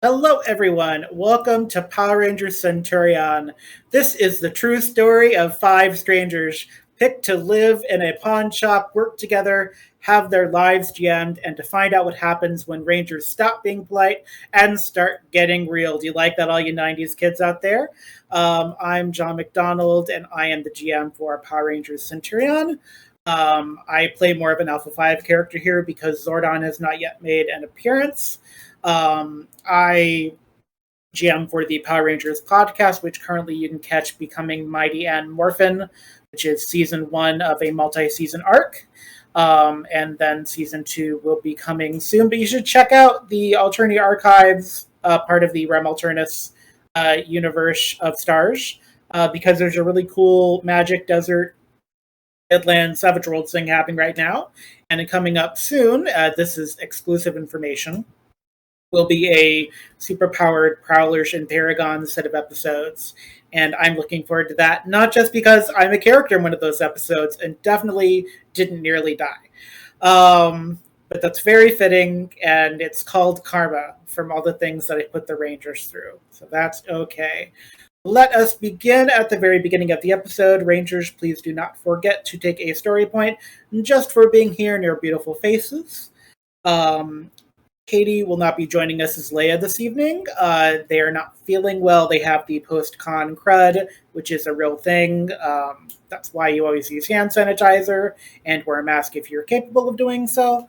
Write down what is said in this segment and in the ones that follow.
Hello, everyone. Welcome to Power Rangers Centurion. This is the true story of five strangers picked to live in a pawn shop, work together, have their lives jammed, and to find out what happens when Rangers stop being polite and start getting real. Do you like that, all you 90s kids out there? I'm John McDonald, and I am the GM for Power Rangers Centurion. I play more of an Alpha 5 character here because Zordon has not yet made an appearance. I GM for the Power Rangers podcast, which currently you can catch Becoming Mighty and Morphin, which is season 1 of a multi-season arc. And then season 2 will be coming soon. But you should check out the Alternis archives, part of the Rem Alternis universe of stars, because there's a really cool Magic Desert Midland Savage Worlds thing happening right now. And coming up soon, this is exclusive information, will be a super-powered Prowlers and Paragons set of episodes. And I'm looking forward to that, not just because I'm a character in one of those episodes and definitely didn't nearly die. But that's very fitting, and it's called Karma from all the things that I put the Rangers through. So that's okay. Let us begin at the very beginning of the episode. Rangers, please do not forget to take a story point just for being here in your beautiful faces. Katie will not be joining us as Leah this evening. They are not feeling well. They have the post-con crud, which is a real thing. That's why you always use hand sanitizer and wear a mask if you're capable of doing so.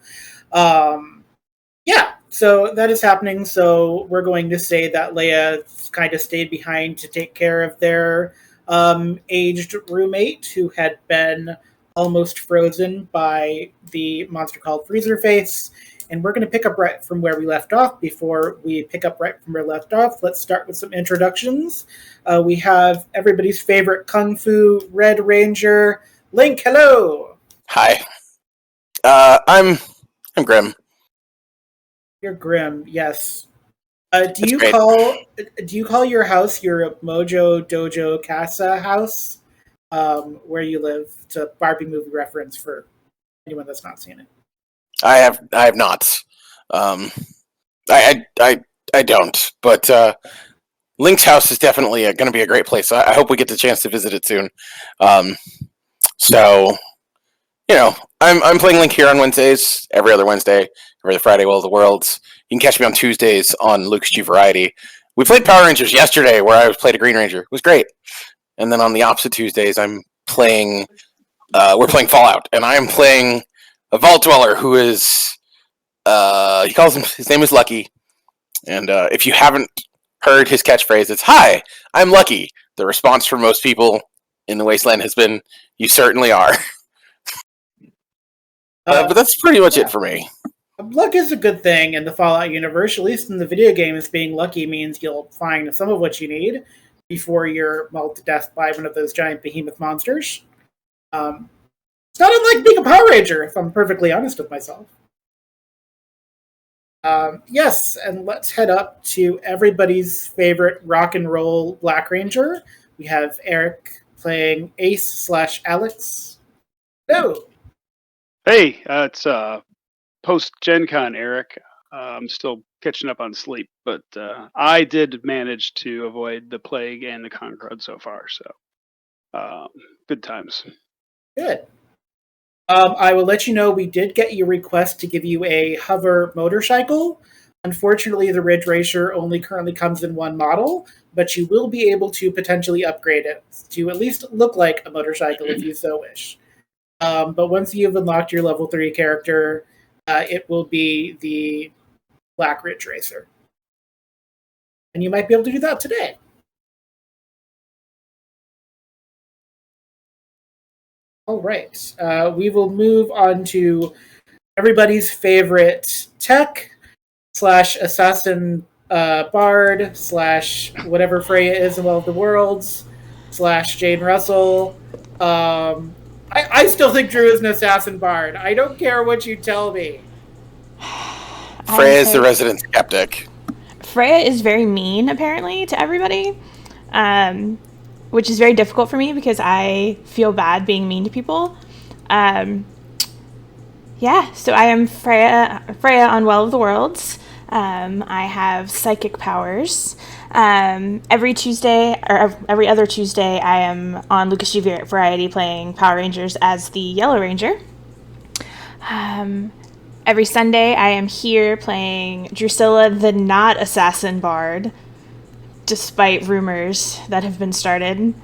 So that is happening. So we're going to say that Leah kind of stayed behind to take care of their aged roommate who had been almost frozen by the monster called Freezer Face. And we're going to pick up right from where we left off. Before we pick up right from where we left off, let's start with some introductions. We have everybody's favorite Kung Fu Red Ranger, Link. Hello. Hi. I'm Grim. You're Grim, yes. Do you call your house your Mojo Dojo Casa house, where you live? It's a Barbie movie reference for anyone that's not seen it. I have not. I don't. But Link's house is definitely going to be a great place. I hope we get the chance to visit it soon. So, I'm playing Link here on Wednesdays, every other Wednesday, every other Friday, Will of the Worlds. You can catch me on Tuesdays on Luke's G Variety. We played Power Rangers yesterday, where I played a Green Ranger. It was great. And then on the opposite Tuesdays, we're playing Fallout, and I am playing a Vault Dweller who is, his name is Lucky. And if you haven't heard his catchphrase, it's, "Hi, I'm Lucky." The response from most people in the Wasteland has been, "You certainly are." But that's pretty much it for me. Luck is a good thing in the Fallout universe, at least in the video games. Being lucky means you'll find some of what you need before you're mauled to death by one of those giant behemoth monsters. It's not unlike being a Power Ranger, if I'm perfectly honest with myself. Yes, and let's head up to everybody's favorite rock and roll Black Ranger. We have Eric playing Ace/Alex. Hello. Hey, it's post-Gen Con, Eric. I'm still catching up on sleep, but I did manage to avoid the plague and the con crud so far, so good times. Good. I will let you know we did get your request to give you a hover motorcycle. Unfortunately, the Ridge Racer only currently comes in one model, but you will be able to potentially upgrade it to at least look like a motorcycle if you so wish. But once you've unlocked your level 3 character, it will be the Black Ridge Racer. And you might be able to do that today. All right. We will move on to everybody's favorite tech / assassin bard / whatever Freya is in Will of the Worlds / Jane Russell. I still think Drew is an assassin bard. I don't care what you tell me. Freya is the resident skeptic. Freya is very mean, apparently, to everybody, which is very difficult for me because I feel bad being mean to people. So I am Freya on Well of the Worlds. I have psychic powers. Every Tuesday, or every other Tuesday, I am on Lucas G Variety playing Power Rangers as the Yellow Ranger. Every Sunday, I am here playing Drusilla, the not assassin bard, despite rumors that have been started.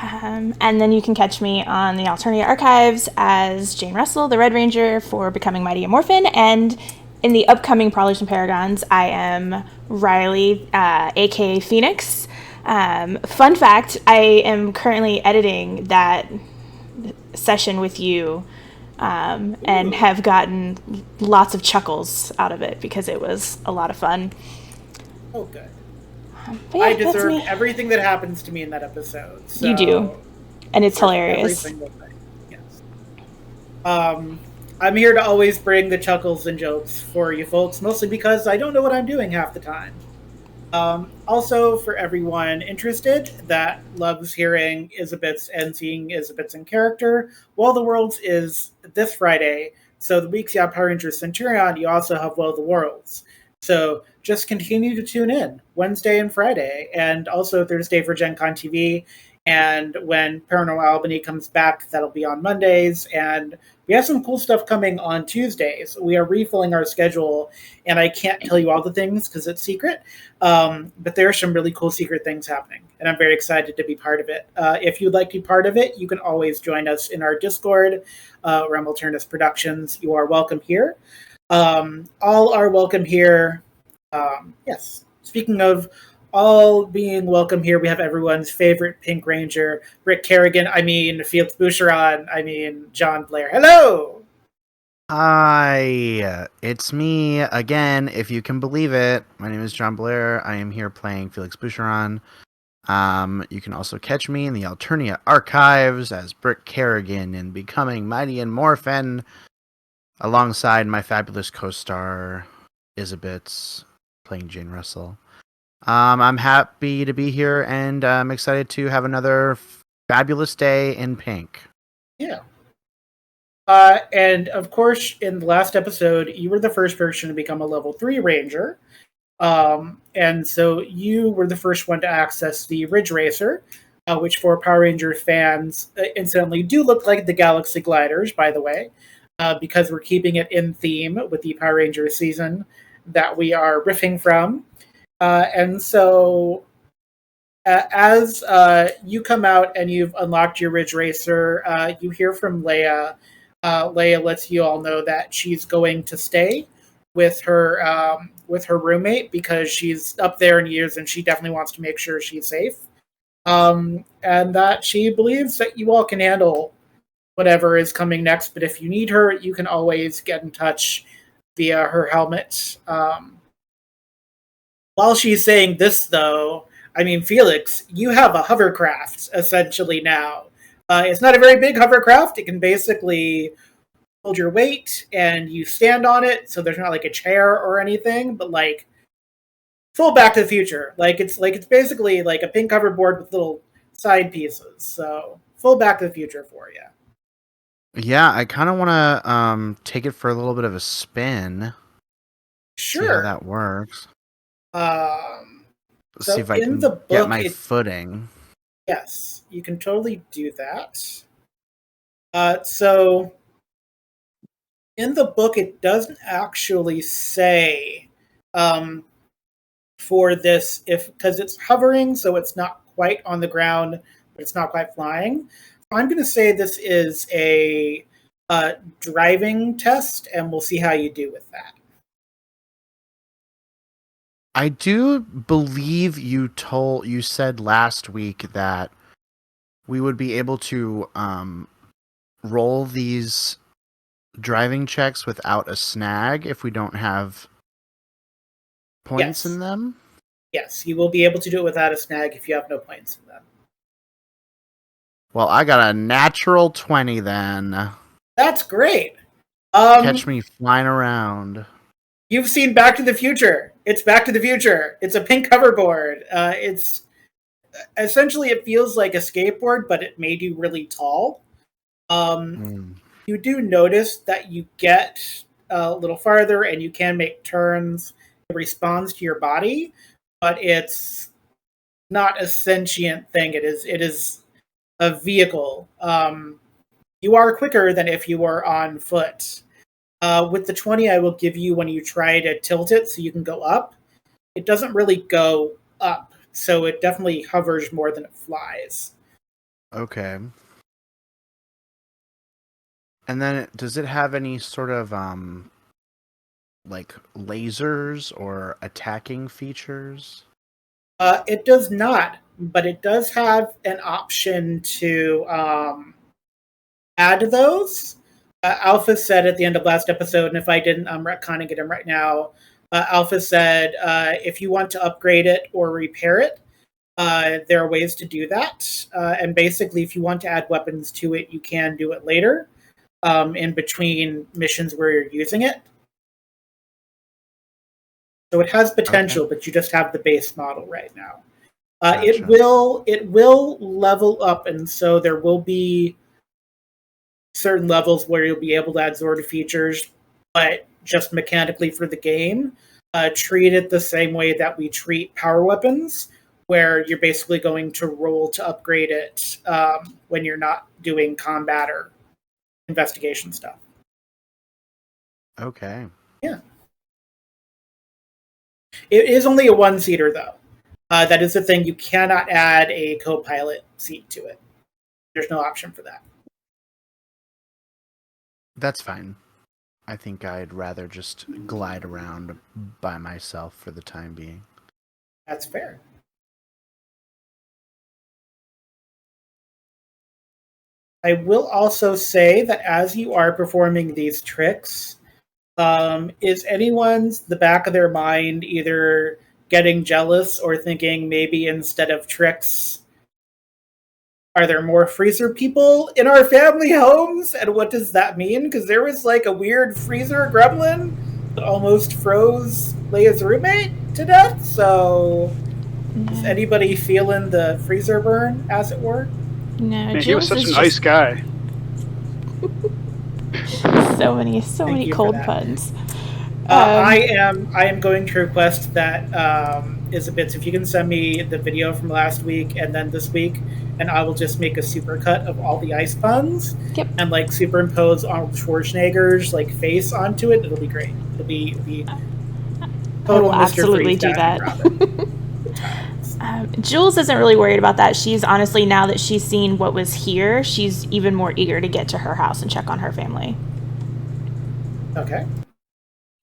And then you can catch me on the Alternia archives as Jane Russell, the Red Ranger, for Becoming Mighty and Morphin. And in the upcoming Prowlers and Paragons, I am Riley, aka Phoenix. Fun fact, I am currently editing that session with you and have gotten lots of chuckles out of it because it was a lot of fun. Oh, good. Yeah, I deserve everything that happens to me in that episode. So you do, and it's hilarious. Every single thing. Yes. I'm here to always bring the chuckles and jokes for you folks, mostly because I don't know what I'm doing half the time. Also, for everyone interested that loves hearing Isabits and seeing Isabits in character, Well the Worlds is this Friday. So the weeks you have Power Rangers Centurion, you also have Well the Worlds. So just continue to tune in Wednesday and Friday, and also Thursday for Gen Con TV. And when Paranormal Albany comes back, that'll be on Mondays. And we have some cool stuff coming on Tuesdays. We are refilling our schedule, and I can't tell you all the things because it's secret. But there are some really cool secret things happening, and I'm very excited to be part of it. If you'd like to be part of it, you can always join us in our Discord, Alternis Productions. You are welcome here. All are welcome here. Yes. Speaking of all being welcome here, we have everyone's favorite Pink Ranger, Rick Kerrigan. Felix Boucheron. John Blair. Hello! Hi, it's me again, if you can believe it. My name is John Blair. I am here playing Felix Boucheron. You can also catch me in the Alternia archives as Brick Kerrigan in Becoming Mighty and Morphin, alongside my fabulous co-star, Isabits, playing Jane Russell. I'm happy to be here, and I'm excited to have another fabulous day in pink. Yeah. And of course, in the last episode, you were the first person to become a level 3 ranger. And so you were the first one to access the Ridge Racer, which for Power Ranger fans, incidentally, do look like the Galaxy Gliders, by the way, because we're keeping it in theme with the Power Ranger season that we are riffing from. And so as you come out and you've unlocked your Ridge Racer, you hear from Leah. Leah lets you all know that she's going to stay with her roommate because she's up there in years and she definitely wants to make sure she's safe. And that she believes that you all can handle whatever is coming next. But if you need her, you can always get in touch via her helmet. While she's saying this, though, Felix, you have a hovercraft, essentially, now. It's not a very big hovercraft. It can basically hold your weight, and you stand on it, so there's not, like, a chair or anything, but, like, full Back to the Future. It's basically, like, a pink hoverboard with little side pieces. So, full Back to the Future for you. Yeah, I kind of want to take it for a little bit of a spin. Sure. See how that works. So see if I in can the book, get my footing. Yes, you can totally do that. So in the book, it doesn't actually say for this because it's hovering, so it's not quite on the ground, but it's not quite flying. I'm going to say this is a driving test, and we'll see how you do with that. I do believe you said last week that we would be able to roll these driving checks without a snag if we don't have points in them. Yes, you will be able to do it without a snag if you have no points in them. Well, I got a natural 20 then. That's great. Catch me flying around. You've seen Back to the Future. It's Back to the Future. It's a pink hoverboard. It's essentially, it feels like a skateboard, but it made you really tall. You do notice that you get a little farther and you can make turns responds to your body, but it's not a sentient thing. It is a vehicle. You are quicker than if you were on foot. With the 20, I will give you when you try to tilt it so you can go up. It doesn't really go up, so it definitely hovers more than it flies. Okay. And then does it have any sort of like lasers or attacking features? It does not, but it does have an option to add those. Alpha said at the end of last episode, and if I didn't, I'm retconning it in right now. Alpha said if you want to upgrade it or repair it, there are ways to do that. And basically, if you want to add weapons to it, you can do it later in between missions where you're using it. So it has potential, but you just have the base model right now. Gotcha. It will level up, and so there will be certain levels where you'll be able to add Zorda features, but just mechanically for the game, treat it the same way that we treat power weapons, where you're basically going to roll to upgrade it when you're not doing combat or investigation stuff. Okay. Yeah. It is only a one-seater, though. That is the thing. You cannot add a co-pilot seat to it. There's no option for that. That's fine. I think I'd rather just glide around by myself for the time being. That's fair. I will also say that as you are performing these tricks, is anyone's the back of their mind either getting jealous or thinking maybe instead of tricks, are there more freezer people in our family homes? And what does that mean? Because there was like a weird freezer gremlin that almost froze Leah's roommate to death. So is anybody feeling the freezer burn, as it were? No, Man, he was such a nice guy. So many cold puns. I am going to request that Isabits, if you can send me the video from last week and then this week, and I will just make a supercut of all the ice puns. Yep. And like superimpose Arnold Schwarzenegger's like face onto it. It'll be great. It'll be I will absolutely do that. Jules isn't really worried about that. She's honestly, now that she's seen what was here, she's even more eager to get to her house and check on her family. Okay.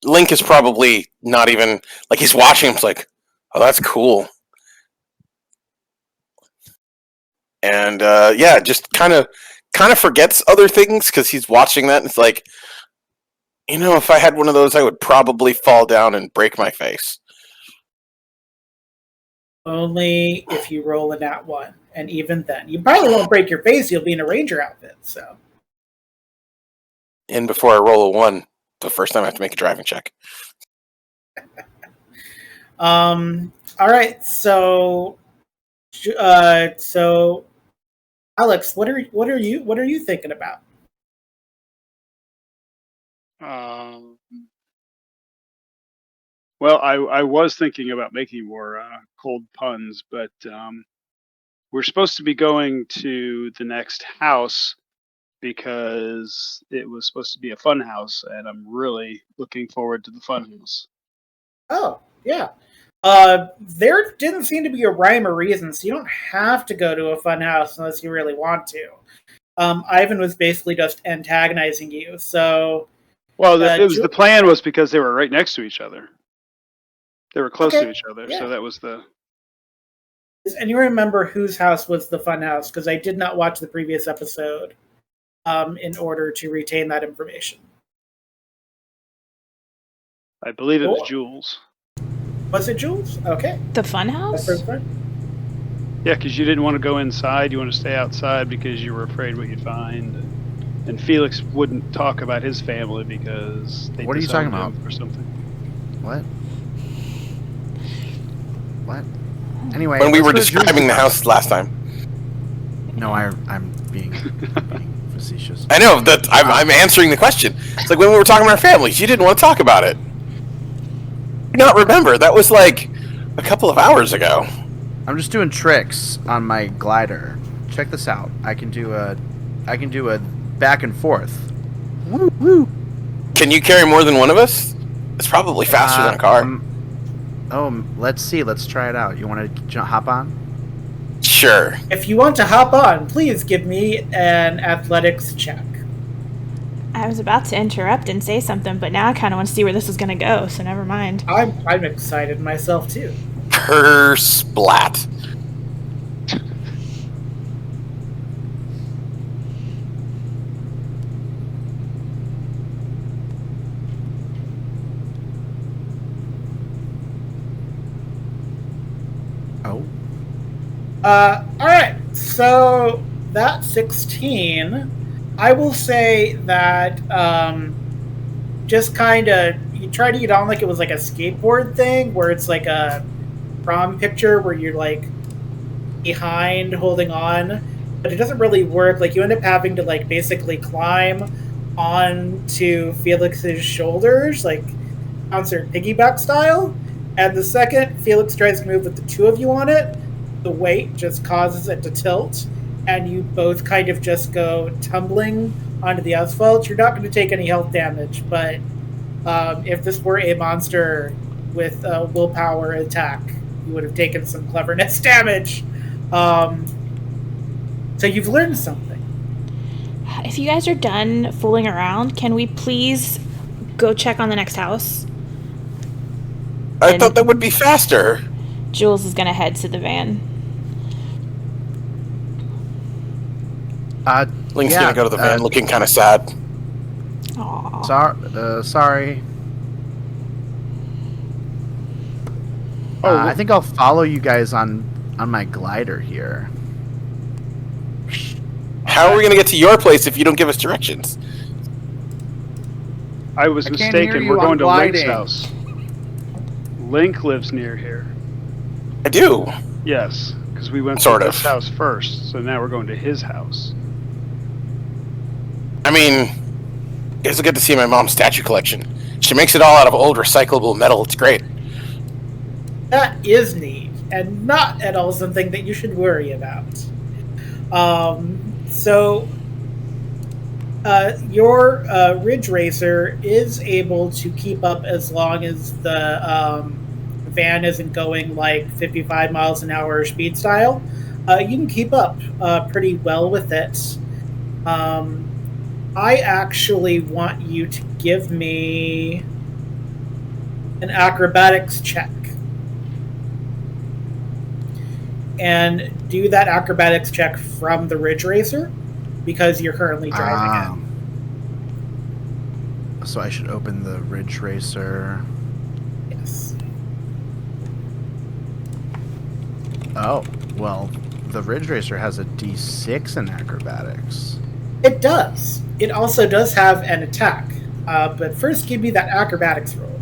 Link is probably not even like he's watching. It's like, oh, that's cool, and yeah, just kind of forgets other things because he's watching that. And it's like, you know, if I had one of those, I would probably fall down and break my face. Only if you roll a nat 1, and even then, you probably won't break your face. You'll be in a ranger outfit. So, And before I roll a 1, the first time I have to make a driving check. All right. So Alex, what are you thinking about? Well, I was thinking about making more cold puns, but we're supposed to be going to the next house because it was supposed to be a fun house, and I'm really looking forward to the fun house. Oh, yeah. There didn't seem to be a rhyme or reason, so you don't have to go to a fun house unless you really want to. Ivan was basically just antagonizing you, so... Well, the plan was because they were right next to each other. They were close to each other, yeah. So that was the... And you remember whose house was the fun house, because I did not watch the previous episode in order to retain that information. I believe it was Jules. Was it Jules? Okay. The fun house? Yeah, because you didn't want to go inside. You want to stay outside because you were afraid what you'd find. And Felix wouldn't talk about his family because they... What are you talking about? Or something. What? Anyway, when we were describing the house last time. No, I'm being facetious. I know that I'm answering the question. It's like when we were talking about our families, you didn't want to talk about it. not remember? That was like a couple of hours ago. I'm just doing tricks on my glider. Check this out. I can do a back and forth. Woo woo. Can you carry more than one of us? It's probably faster than a car. Let's see. Let's try it out. You want to hop on? Sure. If you want to hop on, please give me an athletics check. I was about to interrupt and say something, but now I kind of want to see where this is going to go, so never mind. I'm excited myself too. Per splat. Oh. Alright, so that 16, I will say that just kind of, you try to get on like it was like a skateboard thing, where it's like a prom picture where you're like behind holding on, but it doesn't really work. Like you end up having to like basically climb onto Felix's shoulders, like concert piggyback style. And the second Felix tries to move with the two of you on it, the weight just causes it to tilt, and you both kind of just go tumbling onto the asphalt. You're not going to take any health damage, but if this were a monster with a willpower attack, you would have taken some cleverness damage. So you've learned something. If you guys are done fooling around, can we please go check on the next house? I thought that would be faster. Jules is going to head to the van. Link's gonna go to the van looking kind of sad. Aww. Sorry. I think I'll follow you guys on my glider here. How are we gonna get to your place if you don't give us directions? I was mistaken. We're going to Link's house. Link lives near here. I do. Yes, because we went Sort to of. his house first, so now we're going to his house. I mean, you guys will get to see my mom's statue collection. She makes it all out of old recyclable metal. It's great. That is neat, and not at all something that you should worry about. Your Ridge Racer is able to keep up as long as the van isn't going like 55 miles an hour speed style. You can keep up pretty well with it. I actually want you to give me an acrobatics check. And do that acrobatics check from the Ridge Racer, because you're currently driving it. So I should open the Ridge Racer. Yes. Oh, well, the Ridge Racer has a D6 in acrobatics. It does. It also does have an attack. But first, give me that acrobatics roll.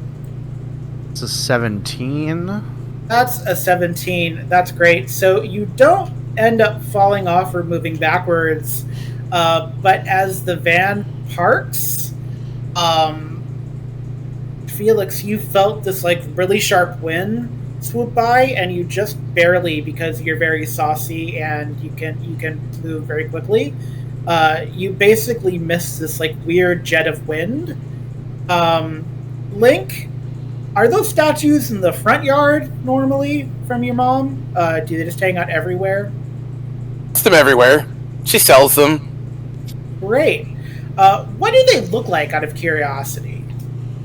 It's a 17. That's a 17. That's great. So you don't end up falling off or moving backwards, but as the van parks, Felix, you felt this like really sharp wind swoop by, and you just barely, because you're very saucy and you can move very quickly, you basically missed this like weird jet of wind. Link, are those statues in the front yard normally from your mom? Do they just hang out everywhere? It's them everywhere. She sells them. Great. What do they look like, out of curiosity?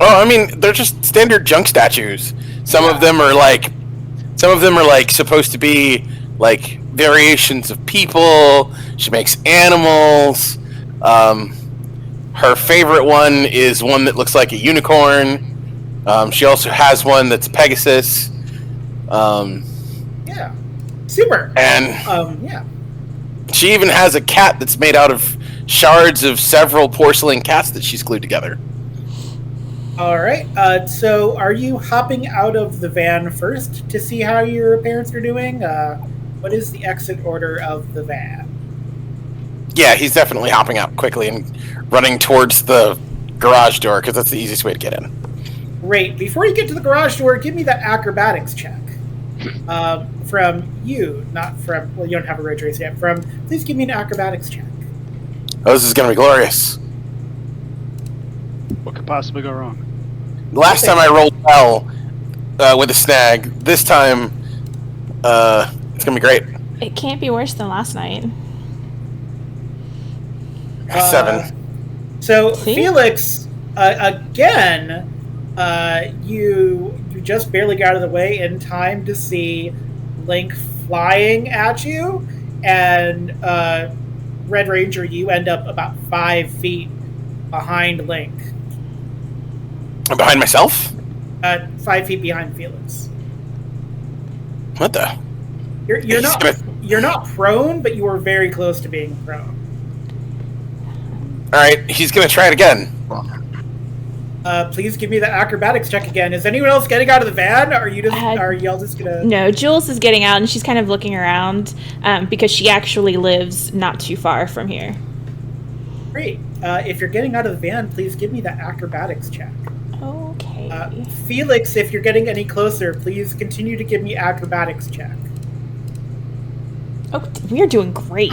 Oh, I mean, they're just standard junk statues. Some of them are like supposed to be like variations of people. She makes animals. Her favorite one is one that looks like a unicorn. She also has one that's Pegasus. Yeah. Super. And yeah. she even has a cat that's made out of shards of several porcelain cats that she's glued together. All right. So are you hopping out of the van first to see how your parents are doing? What is the exit order of the van? Yeah, he's definitely hopping out quickly and running towards the garage door because that's the easiest way to get in. Great. Before you get to the garage door, give me that acrobatics check. From you, not from. Well, you don't have a ridge race yet. Please give me an acrobatics check. Oh, this is going to be glorious. What could possibly go wrong? Last time I rolled well with a snag. This time, it's going to be great. It can't be worse than last night. 7. So See? Felix, again, you just barely got out of the way in time to see Link flying at you, and Red Ranger, you end up about 5 feet behind Link. I'm behind myself? 5 feet behind Felix. What the? You're not prone, but you are very close to being prone. Alright, he's going to try it again. Please give me the acrobatics check again. Is anyone else getting out of the van? Or are y'all just gonna? No, Jules is getting out and she's kind of looking around because she actually lives not too far from here. Great. If you're getting out of the van, please give me the acrobatics check. Okay. Felix, if you're getting any closer, please continue to give me acrobatics check. Oh, we are doing great.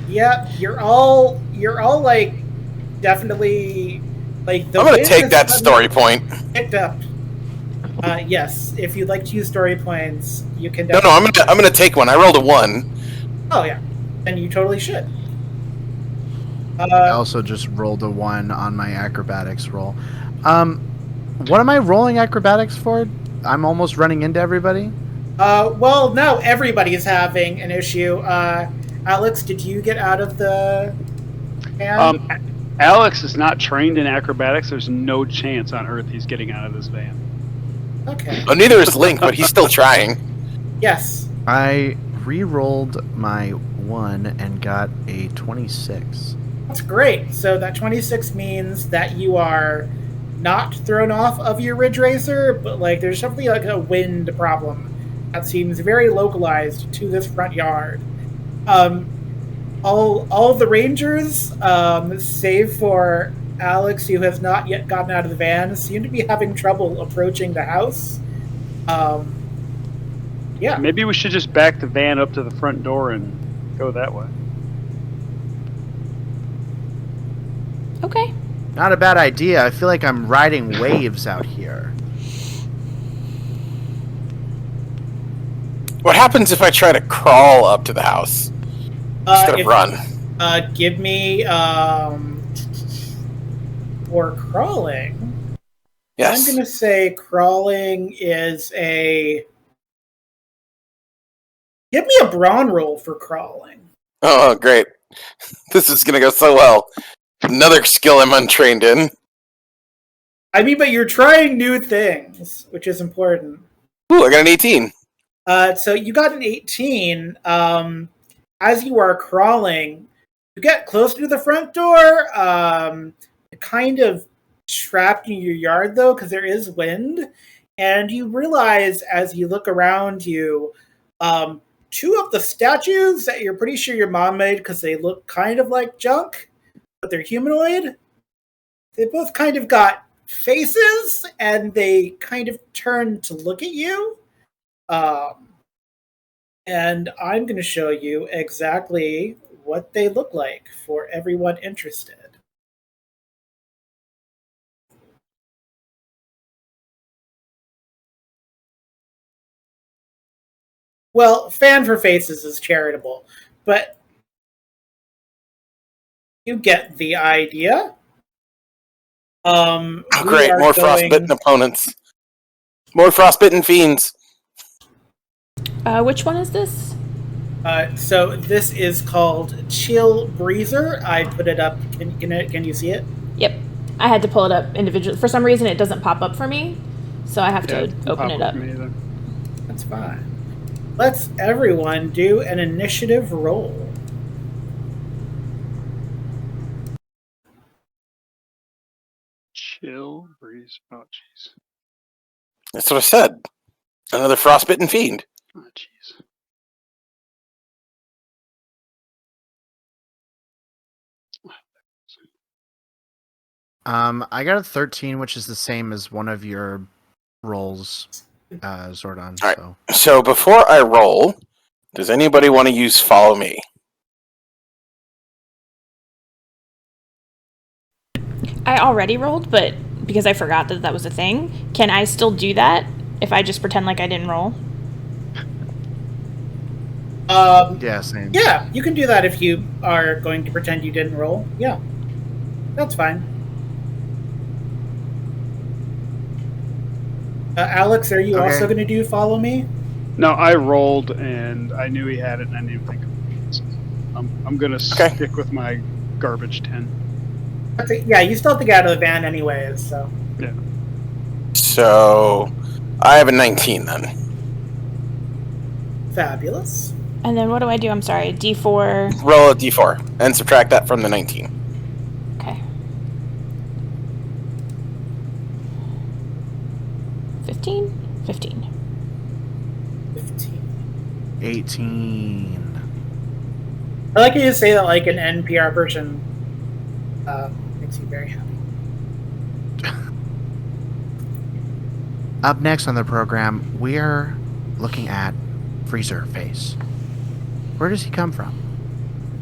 Yeah, you're all like definitely like. I'm going to take that story point. Picked up. Yes, if you'd like to use story points, you can. No, I'm going to take one. I rolled a 1. Oh yeah, and you totally should. I also just rolled a 1 on my acrobatics roll. What am I rolling acrobatics for? I'm almost running into everybody. Well, now everybody is having an issue. Alex, did you get out of the van? Alex is not trained in acrobatics. There's no chance on Earth he's getting out of this van. Okay. Oh, neither is Link, but he's still trying. Yes. I re-rolled my 1 and got a 26. That's great. So that 26 means that you are not thrown off of your Ridge Racer, but like there's something like a wind problem that seems very localized to this front yard. All the Rangers, save for Alex, who has not yet gotten out of the van, seem to be having trouble approaching the house. Yeah. Maybe we should just back the van up to the front door and go that way. Okay. Not a bad idea. I feel like I'm riding waves out here. What happens if I try to crawl up to the house instead of run? Give me for crawling. Yes. I'm going to say crawling is a. Give me a brawn roll for crawling. Oh, great. This is going to go so well. Another skill I'm untrained in. I mean, but you're trying new things, which is important. Ooh, I got an 18. So you got an 18. As you are crawling, you get closer to the front door. Kind of trapped in your yard, though, because there is wind. And you realize as you look around you, 2 of the statues that you're pretty sure your mom made because they look kind of like junk, but they're humanoid. They both kind of got faces, and they kind of turn to look at you. And I'm going to show you exactly what they look like for everyone interested. Well, fan for faces is charitable, but you get the idea. Oh, great. More frostbitten opponents. More frostbitten fiends. Which one is this? So this is called Chill Breezer. I put it up. Can you see it? Yep. I had to pull it up individually. For some reason, it doesn't pop up for me, so I have to open it up. That's fine. Let's everyone do an initiative roll. Chill breeze. Oh, jeez. That's what I said. Another frostbitten fiend. Oh, jeez. I got a 13, which is the same as one of your rolls, Zordon. All right. So So before I roll, does anybody want to use follow me? I already rolled, but because I forgot that was a thing, can I still do that if I just pretend like I didn't roll? yeah, same. Yeah, you can do that if you are going to pretend you didn't roll. Yeah, that's fine. Alex, are you Okay. also going to do follow me? No, I rolled and I knew he had it, and I didn't think of it. So I'm gonna stick with my garbage 10. Okay, yeah, you still have to get out of the van anyways. So Yeah. So I have a 19 then. fabulous. And then what do I do? I'm sorry, D4. Roll a d4 and subtract that from the 19. Okay. 15? 15. 15. 18. I like you to say that like an NPR person makes you very happy. Up next on the program, we're looking at Freezer Face. Where does he come from?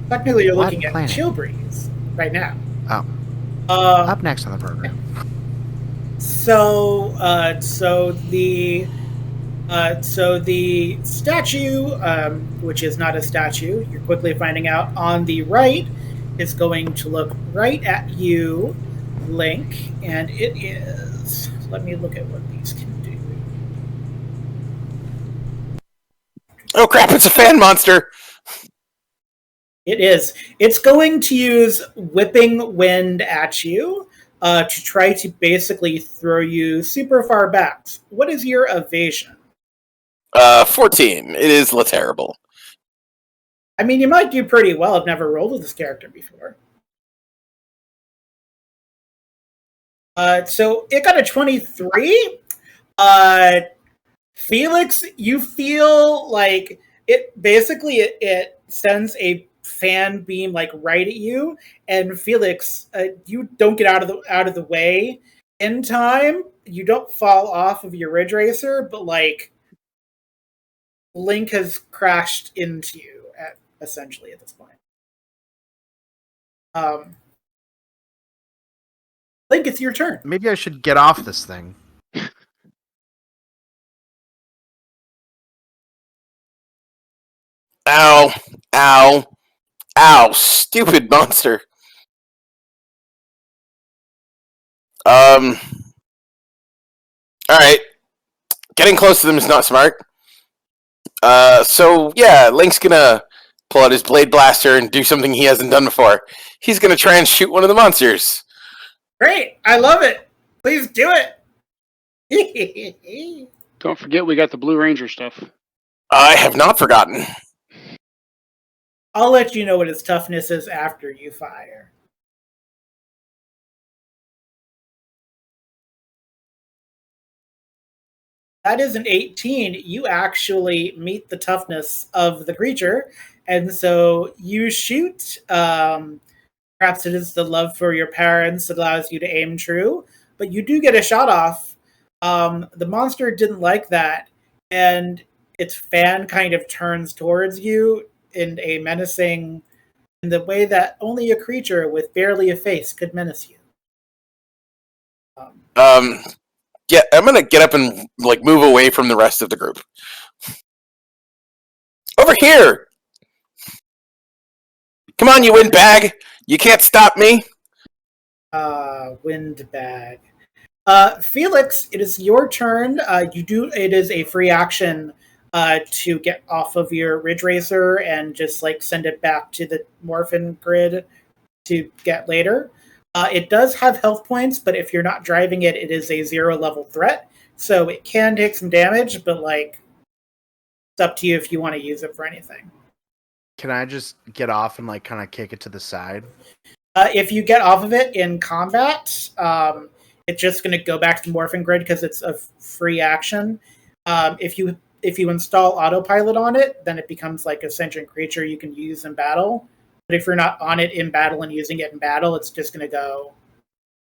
Technically, you're What looking planet? at Chill Breeze right now. Oh, Uh, up next on the program. so the statue, which is not a statue, you're quickly finding out on the right, is going to look right at you, Link, and it is. Let me look at what these can do. Oh crap! It's a fan monster. It is. It's going to use whipping wind at you to try to basically throw you super far back. What is your evasion? 14. It is terrible. I mean, you might do pretty well. I've never rolled with this character before. So it got a 23. Felix, you feel like it sends a fan beam like right at you, and Felix, you don't get out of the way in time. You don't fall off of your Ridge Racer, but like Link has crashed into you essentially at this point. Link, it's your turn. Maybe I should get off this thing. Ow! Ow! Ow! Stupid monster. All right. Getting close to them is not smart. So yeah, Link's gonna pull out his blade blaster and do something he hasn't done before. He's gonna try and shoot one of the monsters. Great, I love it. Please do it. Don't forget we got the Blue Ranger stuff. I have not forgotten. I'll let you know what its toughness is after you fire. That is an 18. You actually meet the toughness of the creature, and so you shoot. Perhaps it is the love for your parents that allows you to aim true, but you do get a shot off. The monster didn't like that, and its fan kind of turns towards you in a menacing, in the way that only a creature with barely a face could menace you. Yeah, I'm gonna get up and like move away from the rest of the group. Over here! Come on, you windbag! You can't stop me! Windbag. Felix, it is your turn. It is a free action to get off of your Ridge Racer and just like send it back to the Morphin grid to get later. It does have health points, but if you're not driving it, it is a 0 level threat. So it can take some damage, but like it's up to you if you want to use it for anything. Can I just get off and like kind of kick it to the side? If you get off of it in combat, it's just going to go back to the Morphin grid because it's a free action. If you install autopilot on it, then it becomes like a sentient creature you can use in battle. But if you're not on it in battle and using it in battle, it's just going to go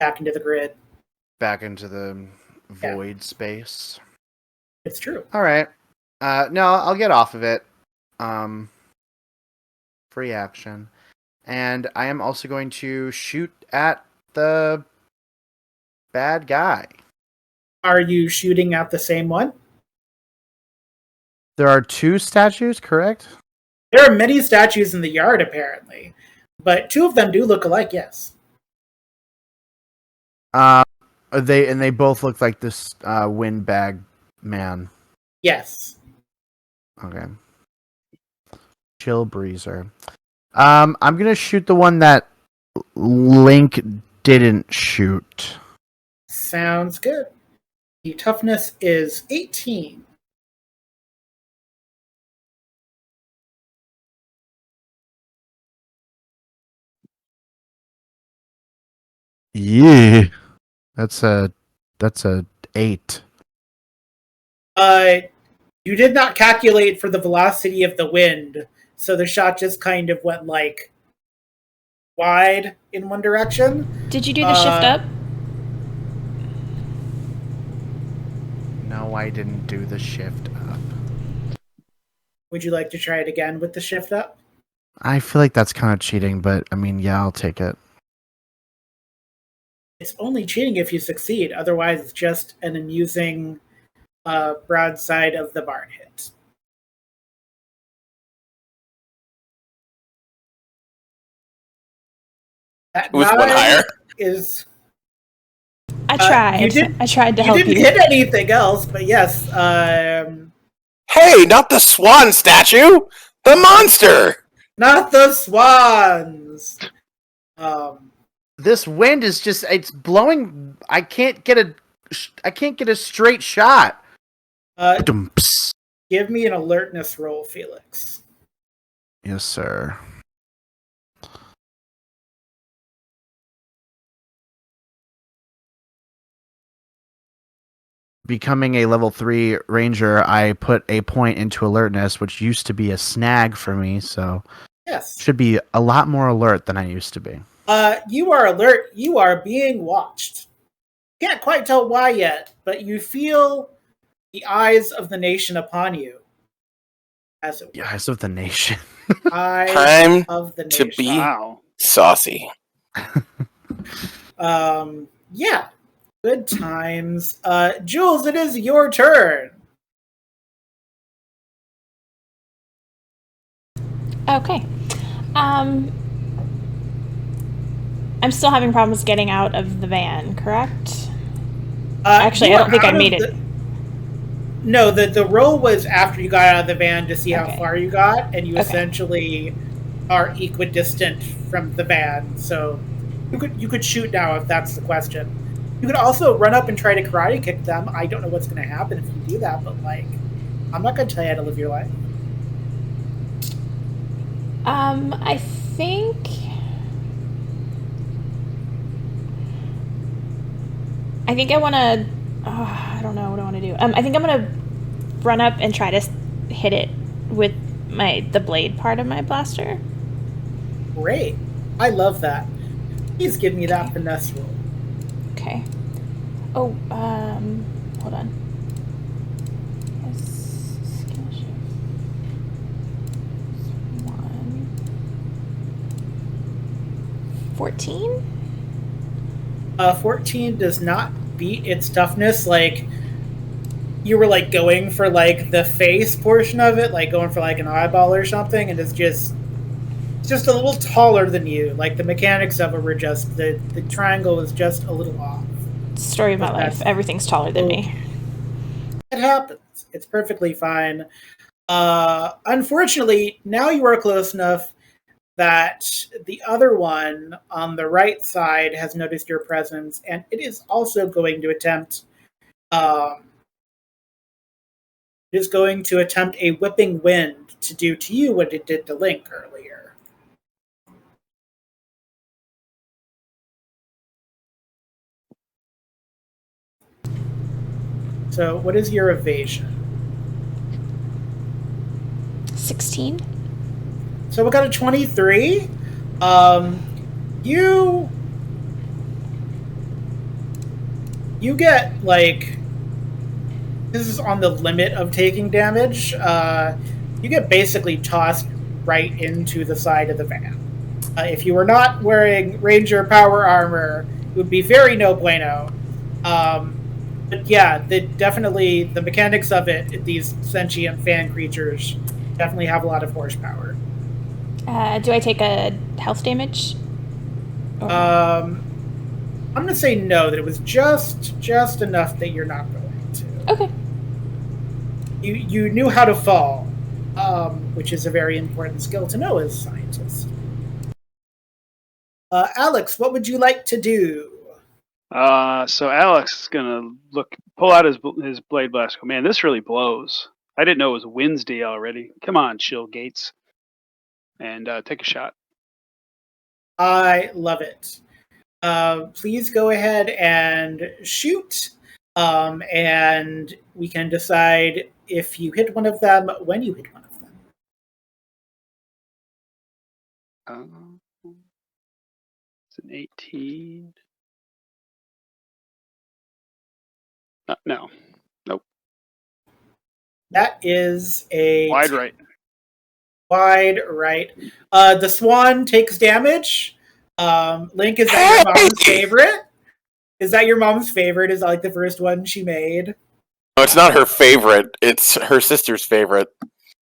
back into the grid. Back into the void space. It's true. All right. No, I'll get off of it. Free action. And I am also going to shoot at the bad guy. Are you shooting at the same one? There are 2 statues, correct? There are many statues in the yard, apparently. But 2 of them do look alike, yes. They both look like this windbag man. Yes. Okay. Chill breezer. I'm gonna shoot the one that Link didn't shoot. Sounds good. The toughness is 18. Yeah. That's a 8. You did not calculate for the velocity of the wind, so the shot just kind of went like wide in one direction. Did you do the shift up? No, I didn't do the shift up. Would you like to try it again with the shift up? I feel like that's kind of cheating, but I mean, yeah, I'll take it. It's only cheating if you succeed. Otherwise, it's just an amusing broadside of the barn hit. That Was one higher? Is I tried. I tried to help you. You didn't hit anything else, but yes. Hey, not the swan statue! The monster! Not the swans! This wind is just—it's blowing. I can't get a straight shot. Give me an alertness roll, Felix. Yes, sir. Becoming a level 3 ranger, I put a point into alertness, which used to be a snag for me, so yes, should be a lot more alert than I used to be. You are alert. You are being watched. Can't quite tell why yet, but you feel the eyes of the nation upon you. As it the eyes of the nation. Time of the to nation. be saucy. Yeah. Good times. Jules, it is your turn. Okay. I'm still having problems getting out of the van, correct? Actually, I don't think I made it. No, the roll was after you got out of the van to see how Okay. far you got, and you Okay. essentially are equidistant from the van. So you could shoot now if that's the question. You could also run up and try to karate kick them. I don't know what's going to happen if you do that, but like, I'm not going to tell you how to live your life. I think I want to. I don't know what I want to do. I think I'm gonna run up and try to hit it with the blade part of my blaster. Great, I love that. Please give me that finesse roll. Okay. Oh, hold on. Yes, skill shift. 14? 14 does not beat its toughness. Like, you were like going for like the face portion of it, like going for like an eyeball or something, and it's just a little taller than you. Like the mechanics of it were just the triangle was just a little off. Story of my life. Everything's taller than me. It happens. It's perfectly fine. Unfortunately, now you are close enough that the other one on the right side has noticed your presence, and it is also going to attempt a whipping wind to do to you what it did to Link earlier. So what is your evasion? 16? So we got a 23. You you get like this is on the limit of taking damage. You get basically tossed right into the side of the van. If you were not wearing Ranger power armor, it would be very no bueno. But yeah, definitely the mechanics of it, these sentient fan creatures definitely have a lot of horsepower. Do I take a health damage? Or no? I'm gonna say no, that it was just enough that you're not going to. Okay. You knew how to fall, which is a very important skill to know as a scientist. Alex, what would you like to do? So Alex is gonna pull out his blade blast. Man, this really blows. I didn't know it was Wednesday already. Come on, Chill Gates, and take a shot. I love it. Please go ahead and shoot, and we can decide if you hit one of them, when you hit one of them. It's an 18. No. Nope. That is a Wide right. Wide right. The swan takes damage. Link, is that your mom's favorite? Is that your mom's favorite? Is that like the first one she made? No, it's not her favorite. It's her sister's favorite.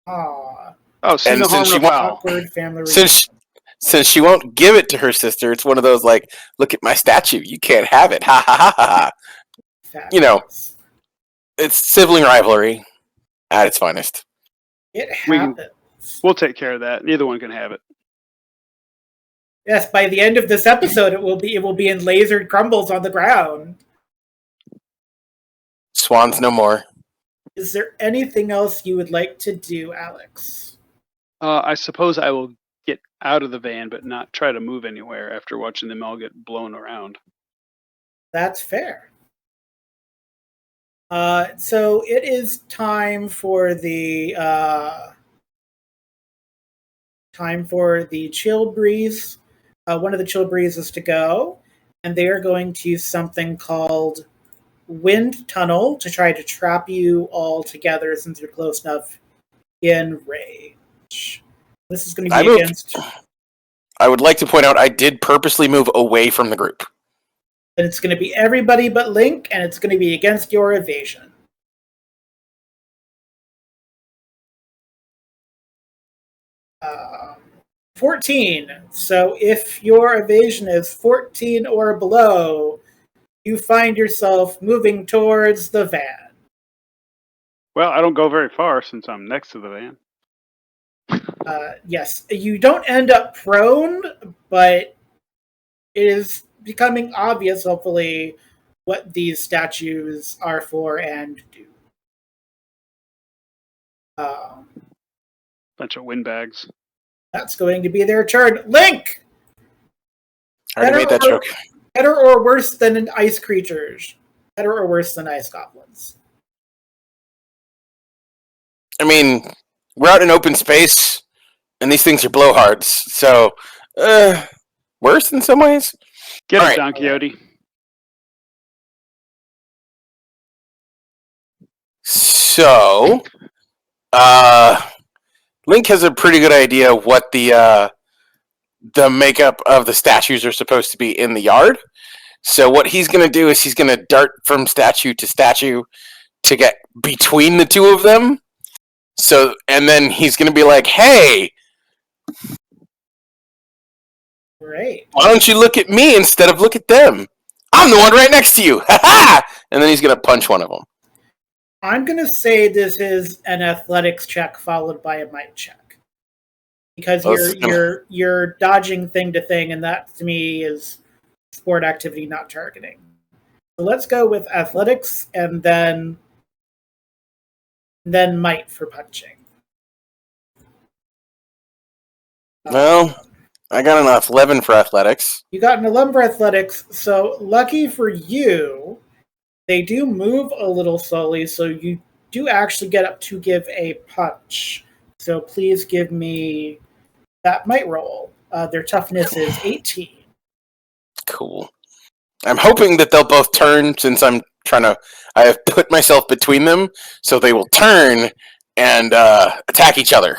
Aww. Oh, so And no harm, since she no foul. Awkward family Since she won't give it to her sister, it's one of those like, look at my statue, you can't have it, ha ha ha ha. Fabulous. You know, it's sibling rivalry at its finest. It happens. We'll take care of that. Neither one can have it. Yes, by the end of this episode, it will be in lasered crumbles on the ground. Swans no more. Is there anything else you would like to do, Alex? I suppose I will get out of the van, but not try to move anywhere after watching them all get blown around. That's fair. So it is time for the chill breeze. One of the chill breezes to go, and they are going to use something called wind tunnel to try to trap you all together since you're close enough in range. This is going to be against. I would like to point out I did purposely move away from the group. And it's going to be everybody but Link, and it's going to be against your evasion. Uh, 14. So if your evasion is 14 or below, you find yourself moving towards the van. Well, I don't go very far since I'm next to the van. Yes, you don't end up prone, but it is becoming obvious, hopefully, what these statues are for and do. Bunch of windbags. That's going to be their turn. Link! I already made that joke. Better or worse than ice creatures? Better or worse than ice goblins? I mean, we're out in open space, and these things are blowhards, so worse in some ways. Get it, Don Quixote. So, Link has a pretty good idea what the makeup of the statues are supposed to be in the yard. So what he's going to do is he's going to dart from statue to statue to get between the two of them. So, and then he's going to be like, hey, great. Why don't you look at me instead of look at them? I'm the one right next to you. Ha ha! And then he's going to punch one of them. I'm going to say this is an athletics check followed by a might check. Because you're dodging thing to thing, and that to me is sport activity, not targeting. So let's go with athletics and then might for punching. Well, I got an 11 for athletics. You got an 11 for athletics, so lucky for you, they do move a little slowly, so you do actually get up to give a punch. So please give me that might roll. Their toughness is 18. Cool. I'm hoping that they'll both turn since I have put myself between them, so they will turn and attack each other.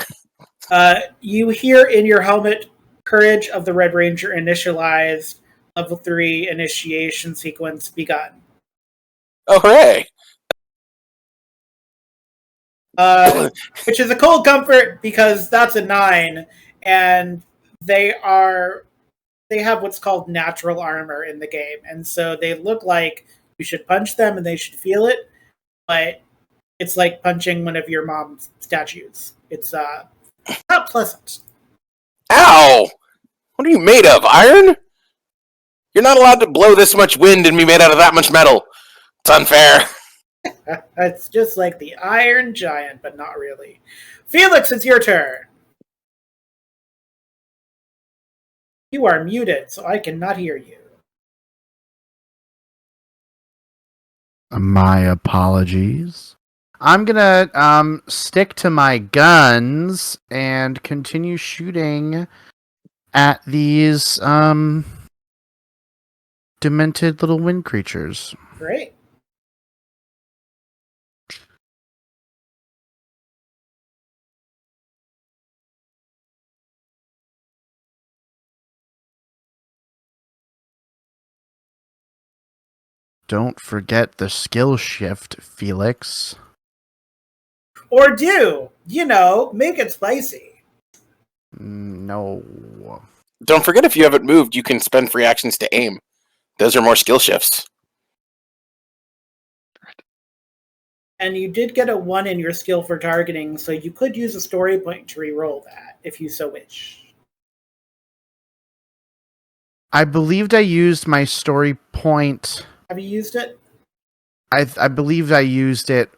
You hear in your helmet, Courage of the Red Ranger initialized, level 3 initiation sequence begun. Oh, hooray! Which is a cold comfort because that's a 9, and they have what's called natural armor in the game, and so they look like you should punch them and they should feel it, but it's like punching one of your mom's statues. It's not pleasant. Ow! What are you made of? Iron? You're not allowed to blow this much wind and be made out of that much metal. It's unfair. It's just like the Iron Giant, but not really. Felix, it's your turn. You are muted, so I cannot hear you. My apologies. I'm gonna stick to my guns and continue shooting at these demented little wind creatures. Great. Don't forget the skill shift, Felix. Or do. Make it spicy. No. Don't forget, if you haven't moved, you can spend free actions to aim. Those are more skill shifts. And you did get a 1 in your skill for targeting, so you could use a story point to re-roll that, if you so wish. I believed I used my story point. Have you used it? I believed I used it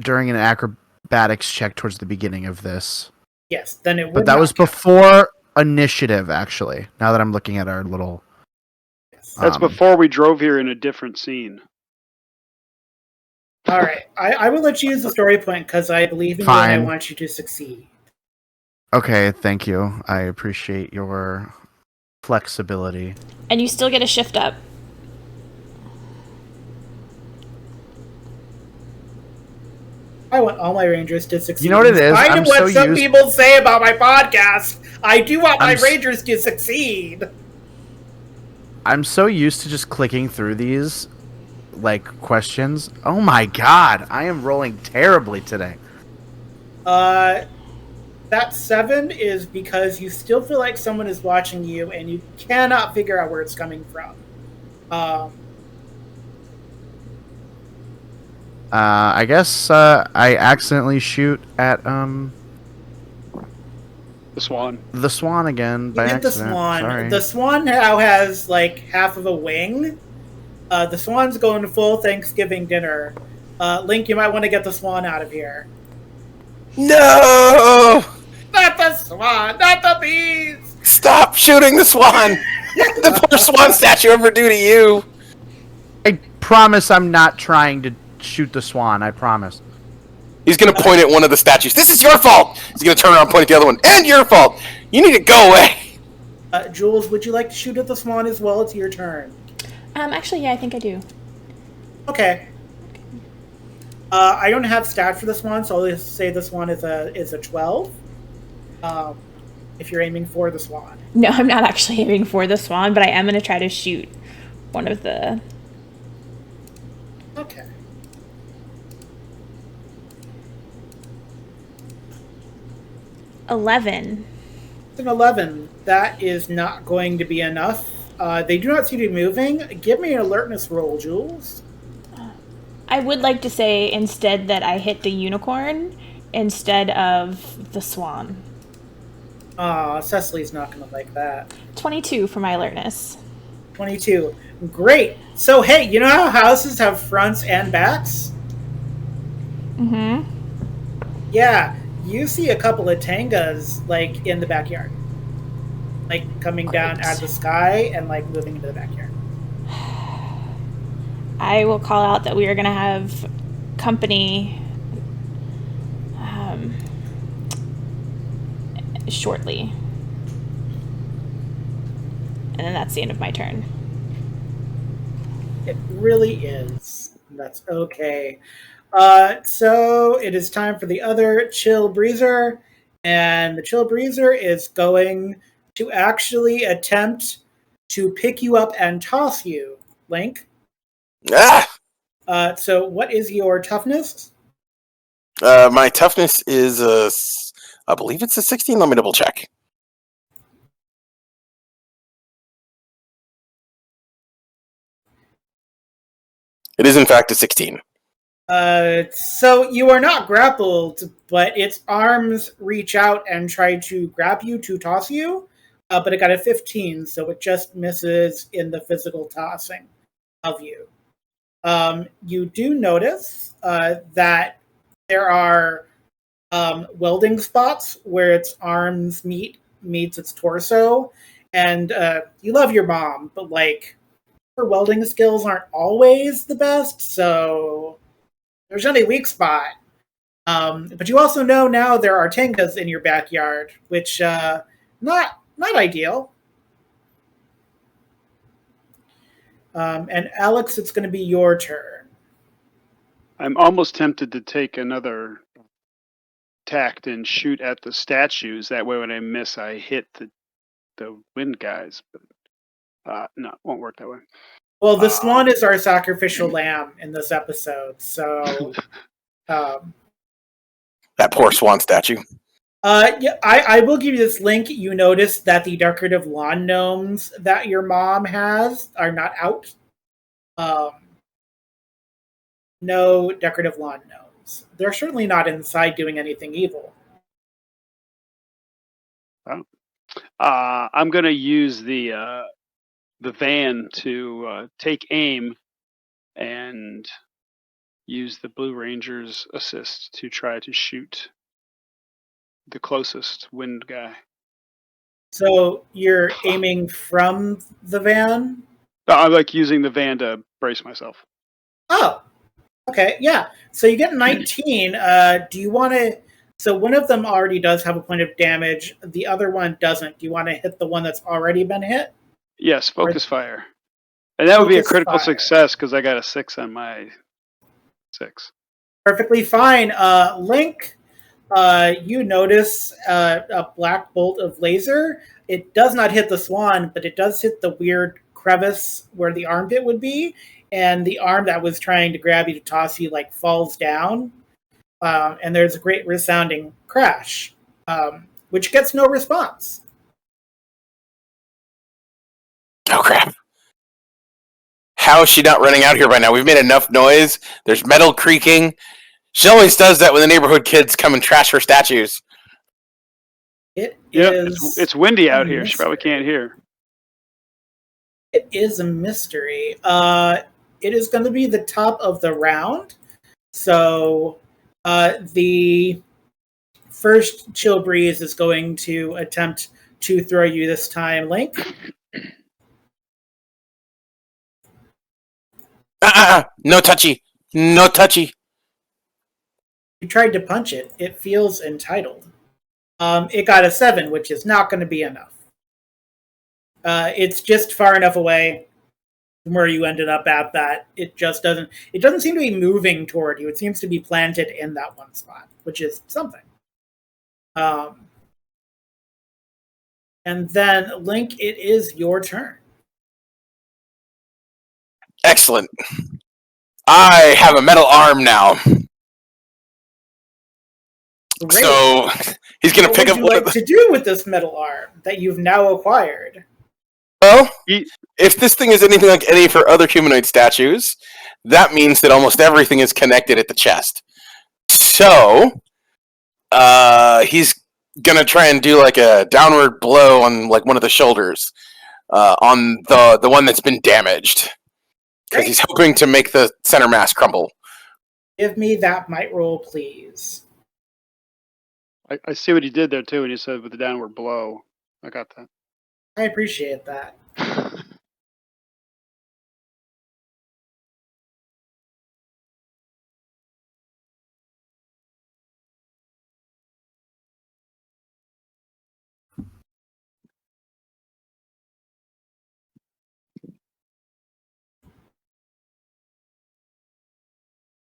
during an acrobatics check towards the beginning of this. Yes, then it would. But that was before initiative, actually. Now that I'm looking at our little... Yes. That's before we drove here in a different scene. All right. I will let you use the story point because I believe in you and I want you to succeed. Okay, thank you. I appreciate your flexibility. And you still get a shift up. I want all my Rangers to succeed. You know what it is? I know what some people say about my podcast. I do want my Rangers to succeed. I'm so used to just clicking through these, questions. Oh my god, I am rolling terribly today. That 7 is because you still feel like someone is watching you and you cannot figure out where it's coming from. I guess I accidentally shoot at the swan. The swan again by accident. The swan. Sorry. The swan now has half of a wing. The swan's going to full Thanksgiving dinner. Link, you might want to get the swan out of here. No! Not the swan! Not the bees! Stop shooting the swan! The poor swan statue ever do to you? I promise I'm not trying to shoot the swan. I promise. He's going to point at one of the statues. This is your fault! He's going to turn around and point at the other one. And your fault! You need to go away! Jules, would you like to shoot at the swan as well? It's your turn. Actually, yeah, I think I do. Okay. I don't have stat for the swan, so I'll just say the swan is a 12. If you're aiming for the swan. No, I'm not actually aiming for the swan, but I am going to try to shoot one of the... Okay. $11. It's an 11. That is not going to be enough. They do not seem to be moving. Give me an alertness roll, Jules. I would like to say instead that I hit the unicorn instead of the swan. Cecily's not going to like that. 22 for my alertness. 22. Great. So, hey, you know how houses have fronts and backs? Mm-hmm. Yeah. You see a couple of tangas, in the backyard. Coming down out of the sky and, moving into the backyard. I will call out that we are going to have company shortly. And then that's the end of my turn. It really is. That's okay. So it is time for the other chill breezer, and the chill breezer is going to actually attempt to pick you up and toss you, Link. Ah! So what is your toughness? My toughness is I believe it's a 16. Let me double check. It is in fact a 16. So you are not grappled, but its arms reach out and try to grab you to toss you. But it got a 15, so it just misses in the physical tossing of you. You do notice that there are welding spots where its arms meets its torso, and you love your mom, but like her welding skills aren't always the best, so there's not a weak spot. But you also know now there are tangas in your backyard, which not ideal. And Alex, it's going to be your turn. I'm almost tempted to take another tact and shoot at the statues. That way, when I miss, I hit the wind guys. But no, it won't work that way. Well, the swan is our sacrificial lamb in this episode, so that poor swan statue. Yeah, I will give you this link. You notice that the decorative lawn gnomes that your mom has are not out. No decorative lawn gnomes. They're certainly not inside doing anything evil. Oh. I'm going to use the van to take aim and use the Blue Ranger's assist to try to shoot the closest wind guy. So you're aiming from the van? I like using the van to brace myself. Oh, okay, yeah. So you get 19. Do you want to? So one of them already does have a point of damage. The other one doesn't. Do you want to hit the one that's already been hit? Yes, focus fire. And that would be a Focus critical fire. Success because I got a 6 on my 6. Perfectly fine. Link, you notice a black bolt of laser. It does not hit the swan, but it does hit the weird crevice where the armpit would be, and the arm that was trying to grab you to toss you like falls down, and there's a great resounding crash, which gets no response. Oh crap. How is she not running out here by now? We've made enough noise. There's metal creaking. She always does that when the neighborhood kids come and trash her statues. It's windy out here. She probably can't hear. It is a mystery. It is going to be the top of the round. So the first chill breeze is going to attempt to throw you this time, Link. No touchy. No touchy. You tried to punch it. It feels entitled. It got a 7, which is not going to be enough. It's just far enough away from where you ended up at that it just doesn't. It doesn't seem to be moving toward you. It seems to be planted in that one spot, which is something. And then Link, it is your turn. Excellent. I have a metal arm now. Great. So he's going to pick up what would you like to do with this metal arm that you've now acquired? Well, if this thing is anything like any of her other humanoid statues, that means that almost everything is connected at the chest. So he's going to try and do like a downward blow on like one of the shoulders on the one that's been damaged. Because he's hoping to make the center mass crumble. Give me that might roll, please. I see what he did there too when he said with the downward blow. I got that. I appreciate that.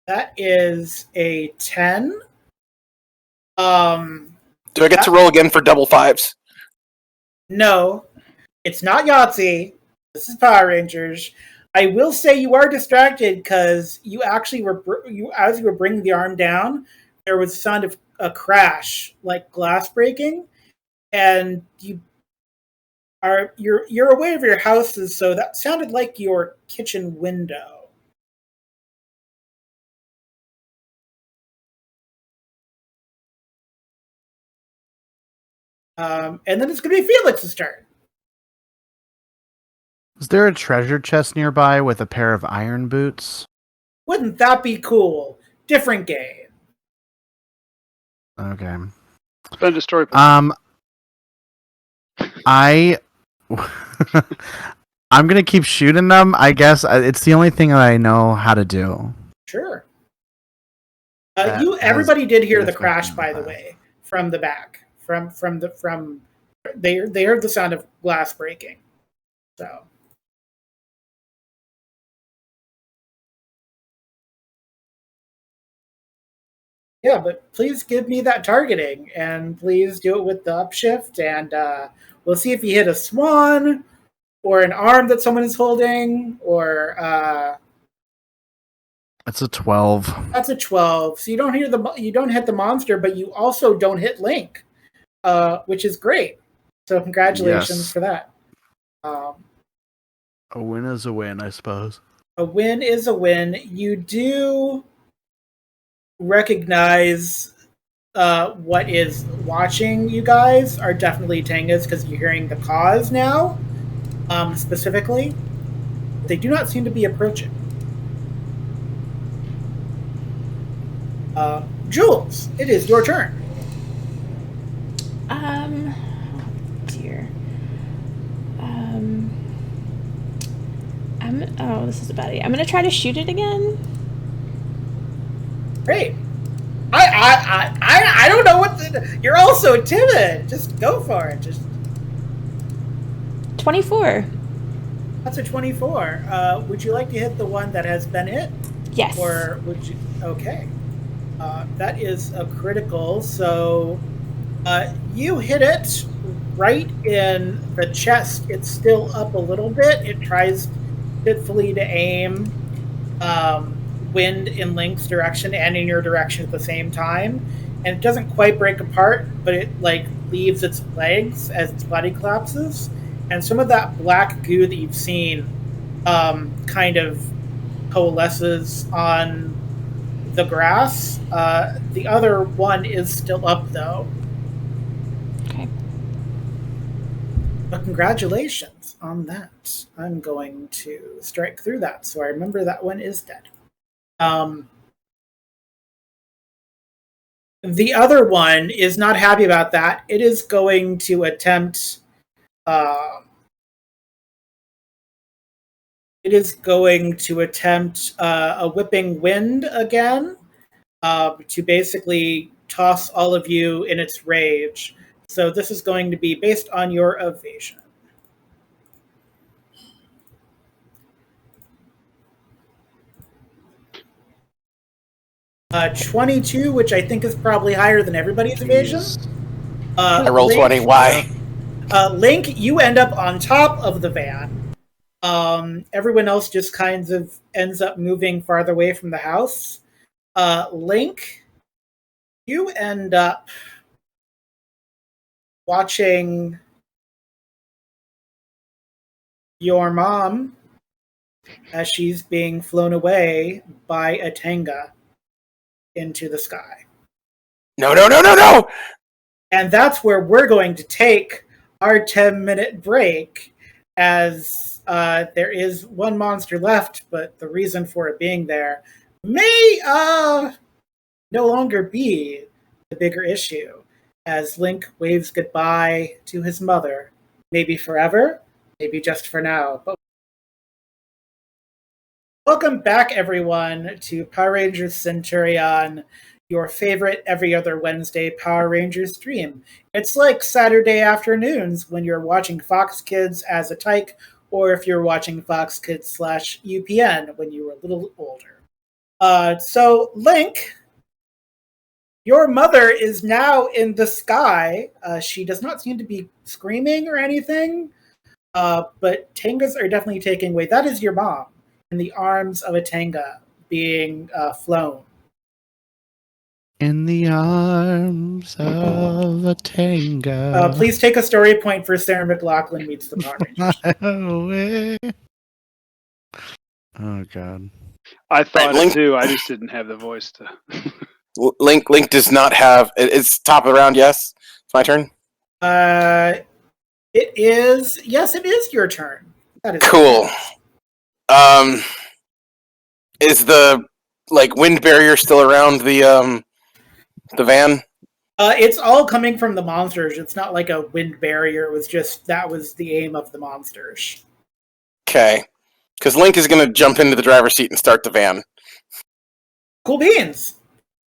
That is a 10. Do I get to roll again for double fives? No, it's not Yahtzee. This is Power Rangers. I will say you are distracted because you actually as you were bringing the arm down, there was the sound of a crash, like glass breaking, and you're aware of your houses, so that sounded like your kitchen window. And then it's going to be Felix's turn. Is there a treasure chest nearby with a pair of iron boots? Wouldn't that be cool? Different game. Okay. Spend a story point. I I'm gonna keep shooting them. I guess it's the only thing that I know how to do. Sure. Everybody did hear the crash, by the back. way, from the back. They heard the sound of glass breaking. So. Yeah, but please give me that targeting, and please do it with the upshift, and we'll see if you hit a swan, or an arm that someone is holding, or It's a 12. that's a 12. So you don't hit the monster, but you also don't hit Link, which is great. So congratulations for that. A win is a win, I suppose. A win is a win. You do recognize what is watching you guys are definitely Tengas because you're hearing the cause now, specifically. They do not seem to be approaching. Jules, it is your turn. Oh dear. This is a bad idea. I'm gonna try to shoot it again. Great. I don't know you're all so timid. Just go for it. Just 24. That's a 24. Would you like to hit the one that has been hit? Yes. Or would you? Okay. That is a critical. So you hit it right in the chest. It's still up a little bit. It tries fitfully to aim wind in Link's direction and in your direction at the same time. And it doesn't quite break apart, but it leaves its legs as its body collapses. And some of that black goo that you've seen kind of coalesces on the grass. The other one is still up, though. Okay. But congratulations on that. I'm going to strike through that, so I remember that one is dead. The other one is not happy about that. It is going to attempt a whipping wind again to basically toss all of you in its rage. So this is going to be based on your evasion. 22, which I think is probably higher than everybody's evasion. I rolled 20. Why? Link, you end up on top of the van. Everyone else just kind of ends up moving farther away from the house. Link, you end up watching your mom as she's being flown away by a Tenga into the sky. No. And that's where we're going to take our 10-minute break, as there is one monster left, but the reason for it being there may no longer be the bigger issue, as Link waves goodbye to his mother. Maybe forever, maybe just for now. But welcome back, everyone, to Power Rangers Centurion, your favorite every other Wednesday Power Rangers stream. It's like Saturday afternoons when you're watching Fox Kids as a tyke, or if you're watching Fox Kids /UPN when you were a little older. So Link, your mother is now in the sky. She does not seem to be screaming or anything, but Tangas are definitely taking away. That is your mom in the arms of a Tanga being flown. In the arms of a Tanga. Please take a story point for Sarah McLachlan meets the Power Rangers. Away. Oh god. I thought Link- it too. I just didn't have the voice to. Link does not have. It's top of the round. Yes, it's my turn. It is. Yes, it is your turn. That is Cool. Is the wind barrier still around the van? It's all coming from the monsters. It's not like a wind barrier. It was just that was the aim of the monsters. Okay, because Link is going to jump into the driver's seat and start the van. Cool beans.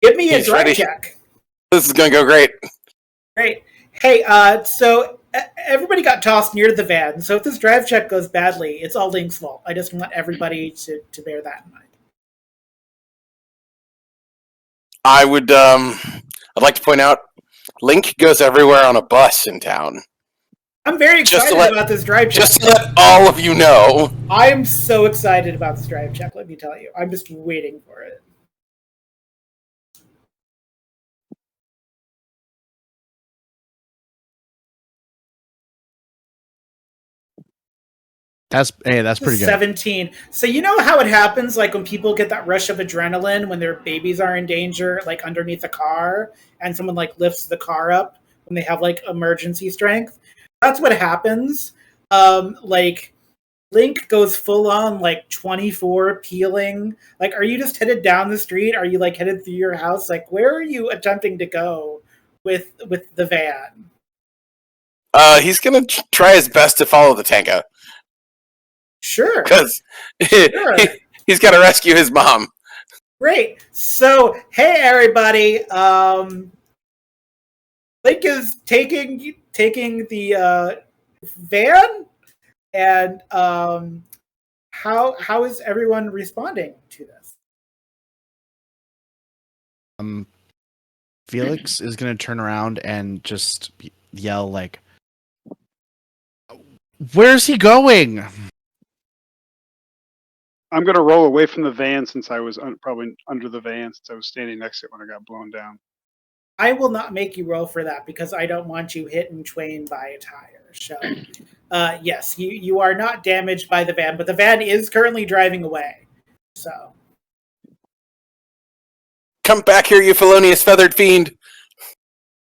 Give me a He's drive ready. check. This is going to go great. Great. Hey, so everybody got tossed near the van. So if this drive check goes badly, it's all Link's fault. I just want everybody to bear that in mind. I would. I'd like to point out, Link goes everywhere on a bus in town. I'm very excited about this drive check. Just to let all of you know. I am so excited about this drive check, let me tell you. I'm just waiting for it. That's pretty good. 17. So you know how it happens, like when people get that rush of adrenaline when their babies are in danger, like underneath a car, and someone lifts the car up when they have emergency strength. That's what happens. Link goes full on 24 peeling. Are you just headed down the street? Are you headed through your house? Where are you attempting to go with the van? He's gonna try his best to follow the Tango. Sure. Because Sure. he's got to rescue his mom. Great. So, hey everybody. Link is taking the van, and how is everyone responding to this? Felix is going to turn around and just yell "Where's he going?" I'm going to roll away from the van since I was probably under the van since I was standing next to it when it got blown down. I will not make you roll for that because I don't want you hit and twain by a tire. So, yes, you are not damaged by the van, but the van is currently driving away. So, Come back here, you felonious feathered fiend.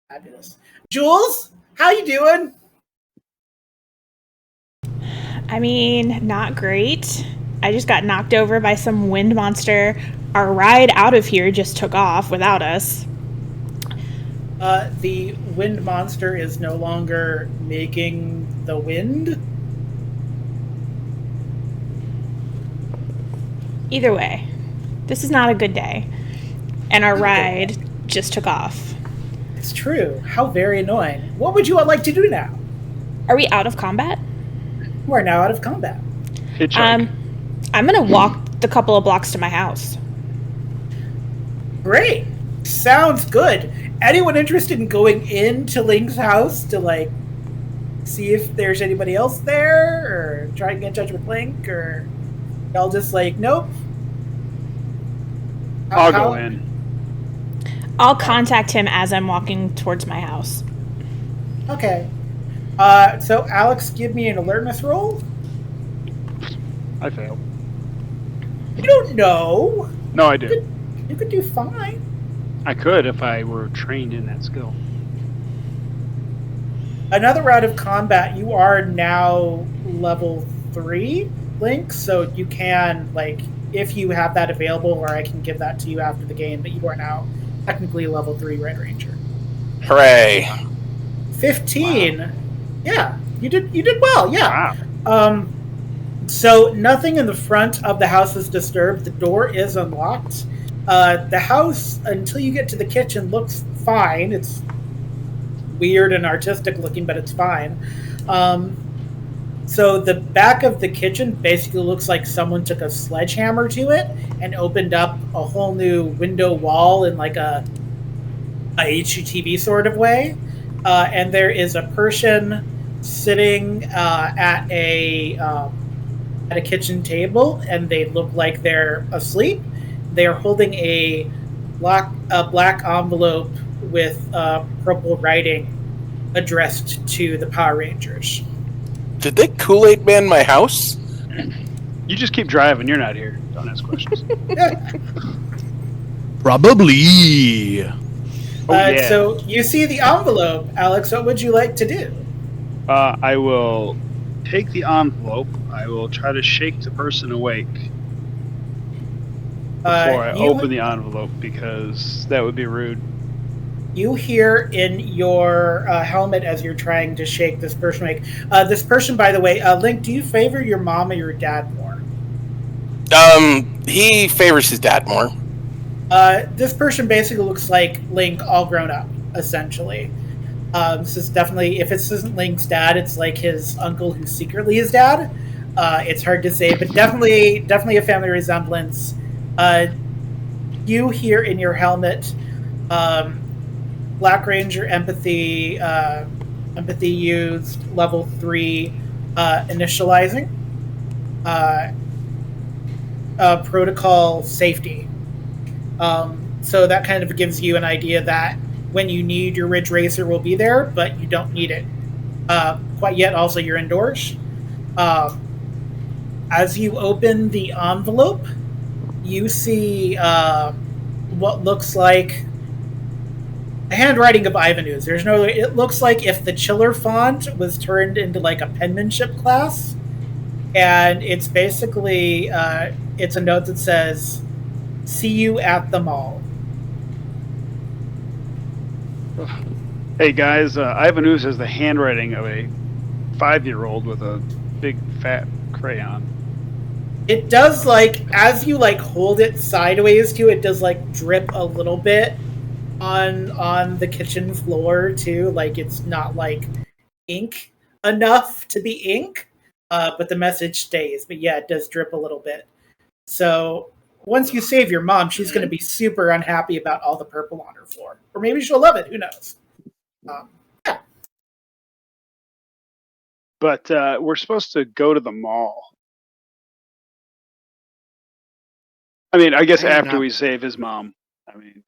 fabulous. Jules, how you doing? I mean, not great. I just got knocked over by some wind monster. Our ride out of here just took off without us. The wind monster is no longer making the wind. Either way, this is not a good day. And our ride just took off. It's true. How very annoying. What would you all like to do now? Are we out of combat? We're now out of combat. Hitchhike. I'm gonna walk the couple of blocks to my house. Great. Sounds good. Anyone interested in going into Link's house to see if there's anybody else there, or try and get in touch with Link, or y'all just nope? I'll go in. I'll contact him as I'm walking towards my house. Okay. So Alex, give me an alertness roll. I failed. You don't know. No, I do. You could do fine. I could if I were trained in that skill. Another round of combat. You are now level 3, Link, so you can if you have that available, or I can give that to you after the game. But you are now technically level 3 Red Ranger. Hooray! 15. Wow. Yeah, you did well. Yeah. Wow. So nothing in the front of the house is disturbed. The door is unlocked. The house, until you get to the kitchen, looks fine. It's weird and artistic looking, but it's fine. So the back of the kitchen basically looks like someone took a sledgehammer to it and opened up a whole new window wall in like a HGTV sort of way. And there is a person sitting at a kitchen table, and they look like they're asleep. They are holding a black envelope with purple writing addressed to the Power Rangers. Did they Kool-Aid man my house? You just keep driving. You're not here. Don't ask questions. Probably. Yeah. So you see the envelope, Alex. What would you like to do? I will take the envelope. I will try to shake the person awake before I open the envelope, because that would be rude. You hear in your helmet as you're trying to shake this person awake. This person, by the way, Link, do you favor your mom or your dad more? He favors his dad more. This person basically looks like Link all grown up, essentially. This is definitely, if this isn't Link's dad, it's like his uncle who's secretly his dad. It's hard to say, but definitely a family resemblance. You hear in your helmet, Black Ranger empathy used level 3 initializing. Protocol safety. So that kind of gives you an idea that when you need your Ridge Racer will be there, but you don't need it quite yet. Also, you're indoors. As you open the envelope, you see what looks like a handwriting of Ivanhoe's. There's no. It looks like if the Chiller font was turned into like a penmanship class, and it's basically it's a note that says, "See you at the mall." Hey guys, Ivanhoe's has the handwriting of a 5-year-old with a big fat crayon. It does, like, as you like hold it sideways to it, does like drip a little bit on the kitchen floor too. Like, it's not like ink enough to be ink, but the message stays. But yeah, it does drip a little bit. So once you save your mom, she's going to be super unhappy about all the purple on her floor, or maybe she'll love it. Who knows? Yeah. But we're supposed to go to the mall. I mean, I guess after we save his mom. I mean,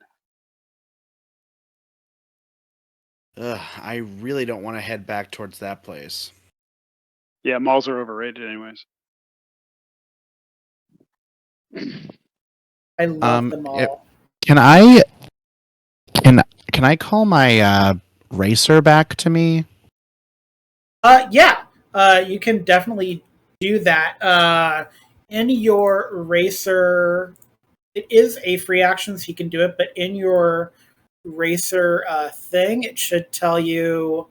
I really don't want to head back towards that place. Yeah, malls are overrated anyways. I love the mall. Can I call my racer back to me? Yeah. You can definitely do that. In your racer, it is a free action, so you can do it, but in your racer thing, it should tell you.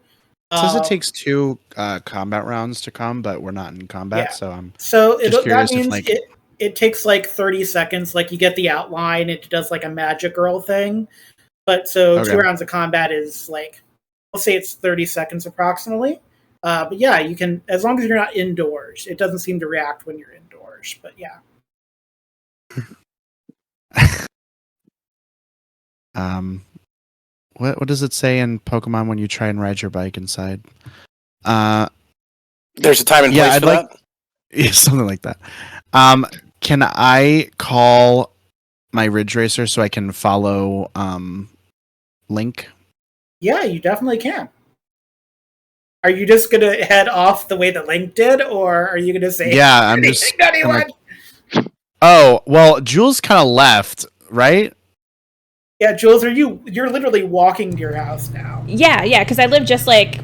It says it takes 2 combat rounds to come, but we're not in combat, so I'm just curious that means if, like, it takes like 30 seconds. Like, you get the outline, it does like a magic girl thing. But so Okay. 2 rounds of combat is like, we'll say it's 30 seconds approximately. But yeah, you can, as long as you're not indoors. It doesn't seem to react when you're indoors, but yeah. What does it say in Pokemon when you try and ride your bike inside? There's a time and place for that? Yeah, something like that. Can I call my Ridge Racer so I can follow Link? Yeah, you definitely can. Are you just going to head off the way that Link did, or are you going to say, yeah, I'm just anyone? Oh, well, Jules kind of left, right? Yeah, Jules, you're literally walking to your house now. Yeah, because I live just like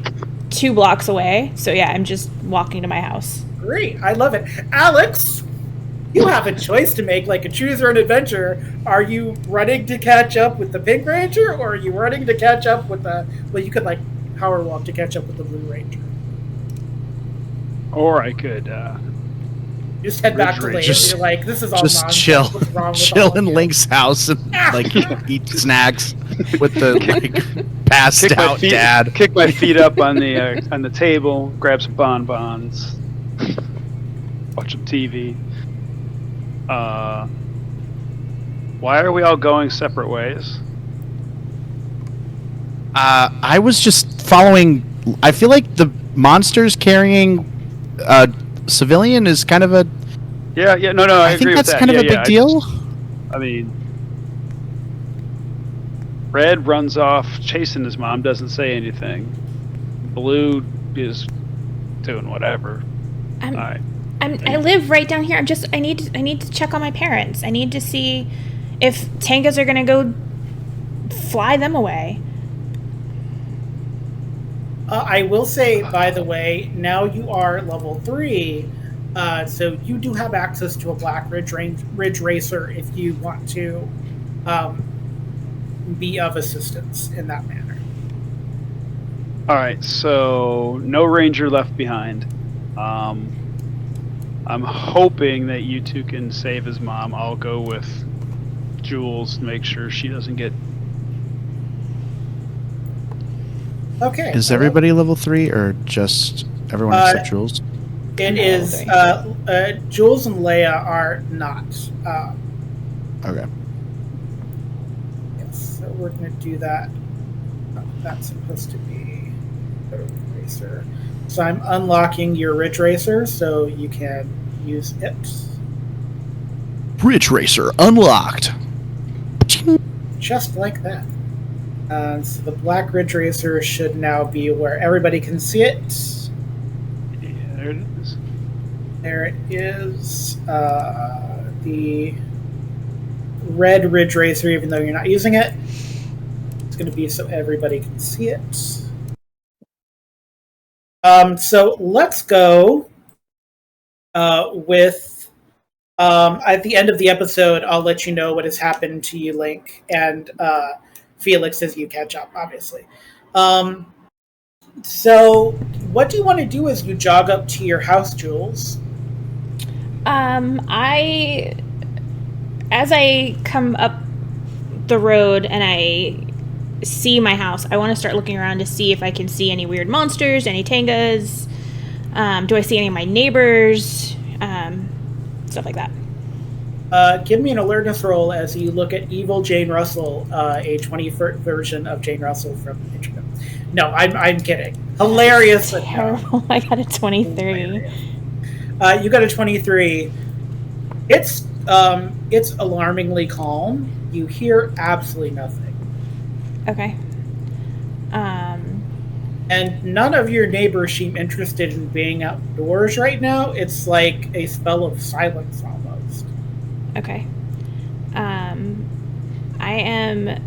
2 blocks away. So yeah, I'm just walking to my house. Great, I love it. Alex, you have a choice to make, like a choose your own adventure. Are you running to catch up with the Pink Ranger, or are you running to catch up with the, well, you could like power walk to catch up with the Blue Ranger. Or I could just head back to Leah. You're like, this is all just nonsense. chill, What's wrong with chill all in of you? Link's house and like eat snacks with the like passed out dad. Kick my feet up on the table, grab some bonbons, watching TV. Why are we all going separate ways? I was just following. I feel like the monsters carrying civilian is kind of a. Yeah, no, I I agree think with that's that. kind of Yeah, a big deal. I mean, Red runs off chasing his mom, doesn't say anything. Blue is doing whatever. I live right down here. I need to check on my parents. I need to see if tangas are gonna go fly them away. I will say, by the way, now you are level 3, so you do have access to a Black Ridge Racer if you want to be of assistance in that manner. All right, so no ranger left behind. I'm hoping that you two can save his mom. I'll go with Jules to make sure she doesn't get. Okay. Is everybody level 3 or just everyone except Jules? It is Jules and Leah are not. Okay. Yes, so we're going to do that. That's supposed to be Racer. So I'm unlocking your Ridge Racer so you can use it. Ridge Racer unlocked. Just like that. So the Black Ridge Racer should now be where everybody can see it. Yeah, there it is. There it is. The red Ridge Racer, even though you're not using it, it's going to be so everybody can see it. So let's go with at the end of the episode, I'll let you know what has happened to you, Link, and Felix as you catch up, obviously. So what do you want to do as you jog up to your house, Jules? As I come up the road and I see my house, I want to start looking around to see if I can see any weird monsters, any tangas. Do I see any of my neighbors? Stuff like that. Give me an alertness roll as you look at evil Jane Russell, a 20th version of Jane Russell from Instagram. No, I'm kidding. Hilarious. That's terrible. No. I got a 23. You got a 23. It's alarmingly calm. You hear absolutely nothing. Okay. And none of your neighbors seem interested in being outdoors right now. It's like a spell of silence almost. Okay. I am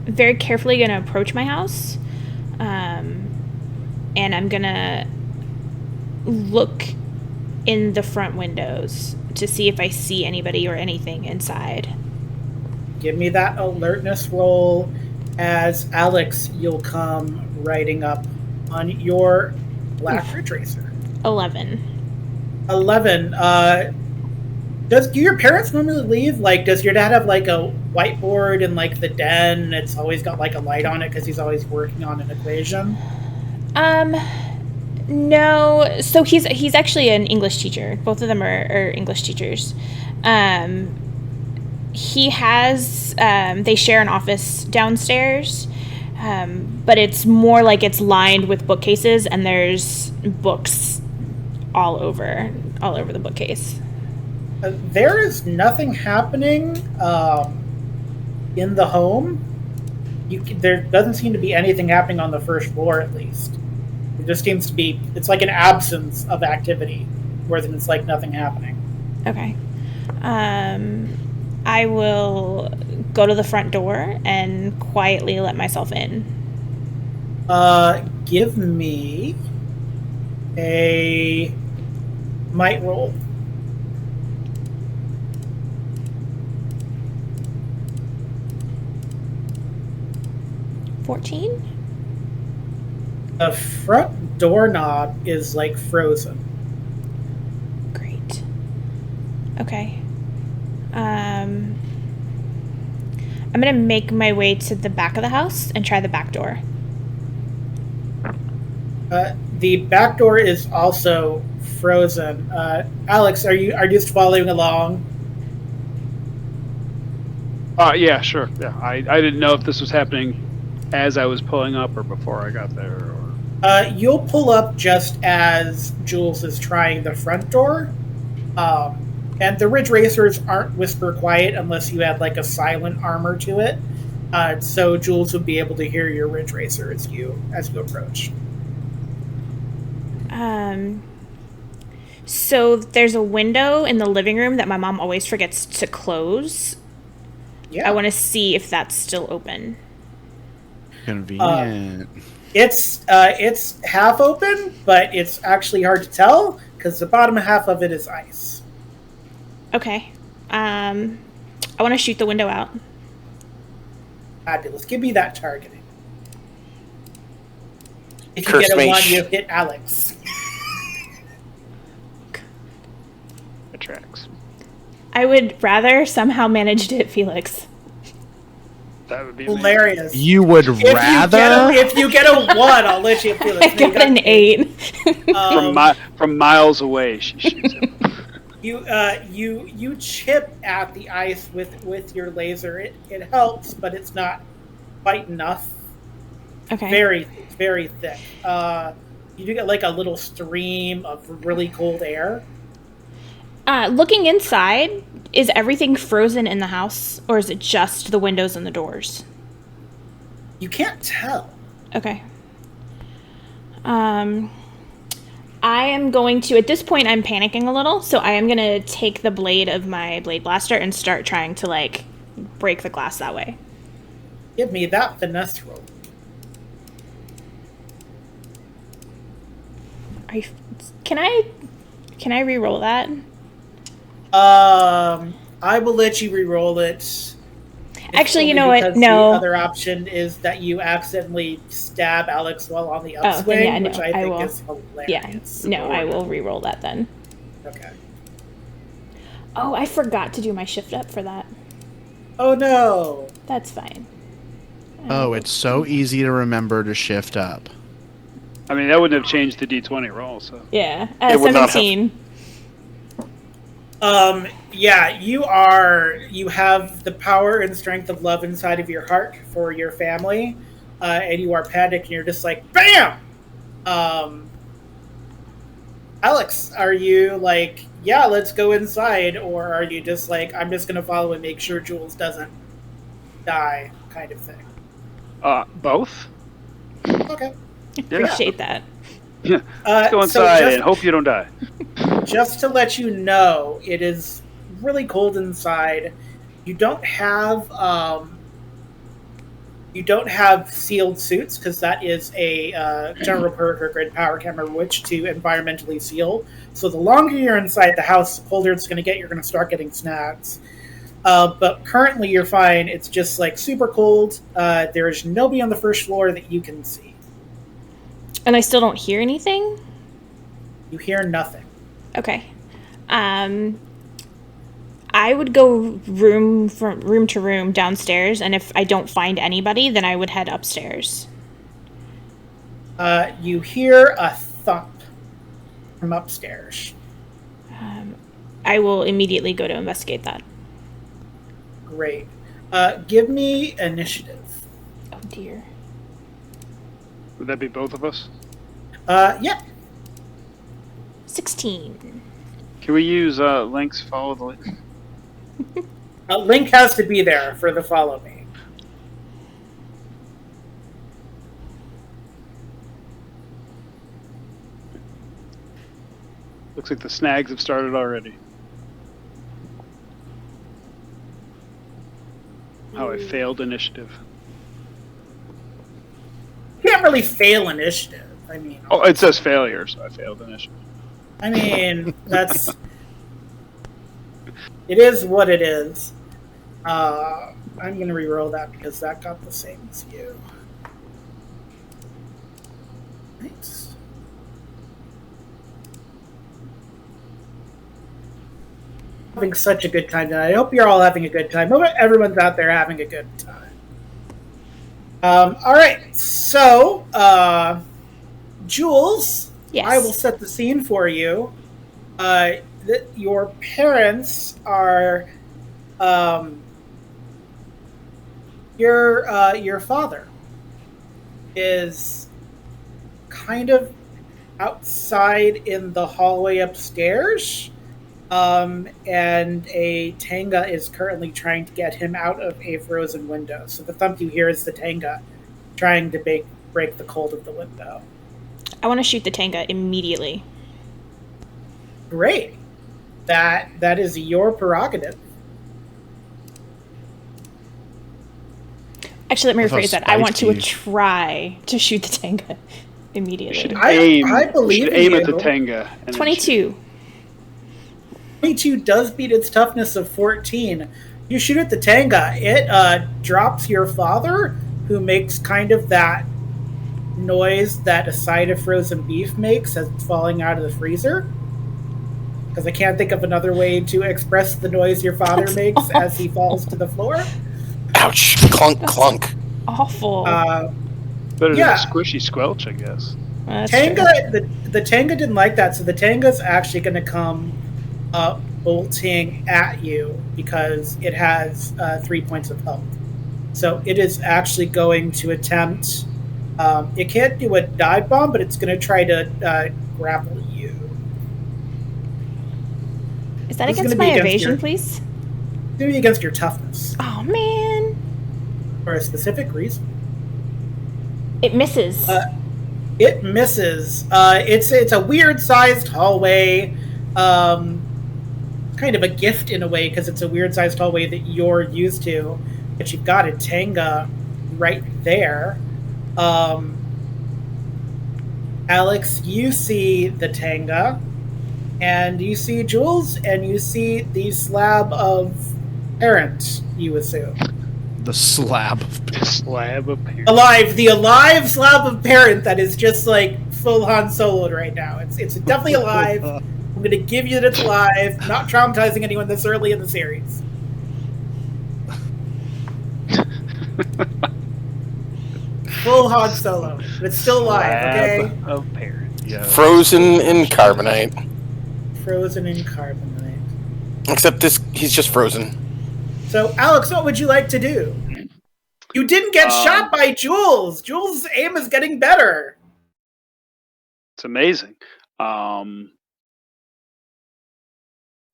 very carefully going to approach my house. And I'm going to look in the front windows to see if I see anybody or anything inside. Give me that alertness roll. As Alex, you'll come riding up on your Black Ridge Racer. 11. 11. Do your parents normally leave? Like, does your dad have like a whiteboard in like the den? It's always got like a light on it because he's always working on an equation. No. So he's actually an English teacher. Both of them are English teachers. He has, they share an office downstairs, but it's more like it's lined with bookcases, and there's books all over the bookcase. There is nothing happening in the home. There doesn't seem to be anything happening on the first floor, at least. It just seems to be, it's like an absence of activity, more than it's like nothing happening. Okay. I will go to the front door and quietly let myself in. Give me a might roll. 14? The front doorknob is like frozen. Great. Okay. I'm gonna make my way to the back of the house and try the back door. The back door is also frozen. Alex, are you just following along? Yeah, sure. Yeah, I didn't know if this was happening as I was pulling up or before I got there. Or... You'll pull up just as Jules is trying the front door. And the ridge racers aren't whisper quiet unless you add like a silent armor to it. So Jules would be able to hear your ridge racer as you approach. So there's a window in the living room that my mom always forgets to close. Yeah. I want to see if that's still open. Convenient. It's half open, but it's actually hard to tell because the bottom half of it is ice. Okay. I want to shoot the window out. Fabulous. Give me that targeting. If you Curse get a me. 1, you hit Alex. It tracks. I would rather somehow manage to hit Felix. That would be amazing. Hilarious. You would rather? If you get a 1, I'll let you feel I it. got an 8. From miles away, she shoots him. You chip at the ice with your laser. It helps, but it's not quite enough. Okay. Very, very thick. You do get like a little stream of really cold air. Looking inside, is everything frozen in the house, or is it just the windows and the doors? You can't tell. Okay. I am going to, at this point, I'm panicking a little, so I am going to take the blade of my blade blaster and start trying to, like, break the glass that way. Give me that finesse roll. Can I re-roll that? I will let you re-roll it. Actually, you know what? No. The other option is that you accidentally stab Alex while on the upswing, which I think is hilarious. Yeah, no, I will re-roll that then. Okay. Oh, I forgot to do my shift up for that. Oh no. That's fine. Oh, it's so easy to remember to shift up. I mean, that wouldn't have changed the D20 roll, so. Yeah, It would not have. 17. Yeah, you have the power and strength of love inside of your heart for your family, and you are panicked and you're just like, BAM! Alex, are you like, yeah, let's go inside, or are you just like, I'm just gonna follow and make sure Jules doesn't die kind of thing? Both? Okay. Appreciate that. Yeah. Let's go inside and hope you don't die. Just to let you know, it is really cold inside. You don't have sealed suits because that is a general perk grid power camera which to environmentally seal. So the longer you're inside the house, the colder it's going to get. You're going to start getting snags. But currently you're fine. It's just like super cold. There's nobody on the first floor that you can see. And I still don't hear anything? You hear nothing. Okay. I would go room to room downstairs, and if I don't find anybody, then I would head upstairs. You hear a thump from upstairs. I will immediately go to investigate that. Great. Give me initiative. Oh dear. Would that be both of us? Yeah. 16. Can we use Link's follow the lead? Link has to be there for the follow me. Looks like the snags have started already. How I failed initiative. You can't really fail initiative. I mean, Oh, it says failure, so I failed initiative. I mean, that's. It is what it is. I'm going to re-roll that because that got the same as you. Thanks. Having such a good time tonight. I hope you're all having a good time. I hope everyone's out there having a good time. All right, so Jules, Yes. I will set the scene for you. Your parents are your father is kind of outside in the hallway upstairs, and a Tanga is currently trying to get him out of a frozen window. So the thump you hear is the Tanga trying to break the cold of the window. I want to shoot the Tanga immediately. Great. That is your prerogative. Actually, let me rephrase that. I want to spicy. try to shoot the Tanga immediately. You should I believe aim you. at the Tanga. And then 22. 22 does beat its toughness of 14. You shoot at the Tanga. It drops your father, who makes kind of that noise that a side of frozen beef makes as it's falling out of the freezer. Because I can't think of another way to express the noise your father makes as he falls to the floor. Ouch! Clunk, clunk. Awful. Better than Yeah. a squishy squelch, I guess. That's Tanga, true. the Tanga didn't like that, so the Tanga's actually going to come bolting at you because it has 3 points of health. So it is actually going to attempt. It can't do a dive bomb, but it's going to try to grapple you. Is that This is against gonna my be against evasion, your- please? It's going to be against your toughness Oh, man. for a specific reason. It misses. It misses. It's a weird sized hallway. Kind of a gift in a way because it's a weird sized hallway that you're used to. But you've got a Tanga right there. Alex, you see the Tanga, and you see Jules, and you see the slab of parent, you assume. The slab. Slab of parent. The alive slab of parent that is just like full Han Soloed right now. It's definitely alive. I'm going to give you that it's alive, not traumatizing anyone this early in the series. Full Han Solo, but it's still alive, okay? Slab of parent. Yeah. Frozen in carbonite. Frozen in carbonite. Except he's just frozen. So, Alex, what would you like to do? You didn't get shot by Jules. Jules' aim is getting better. It's amazing.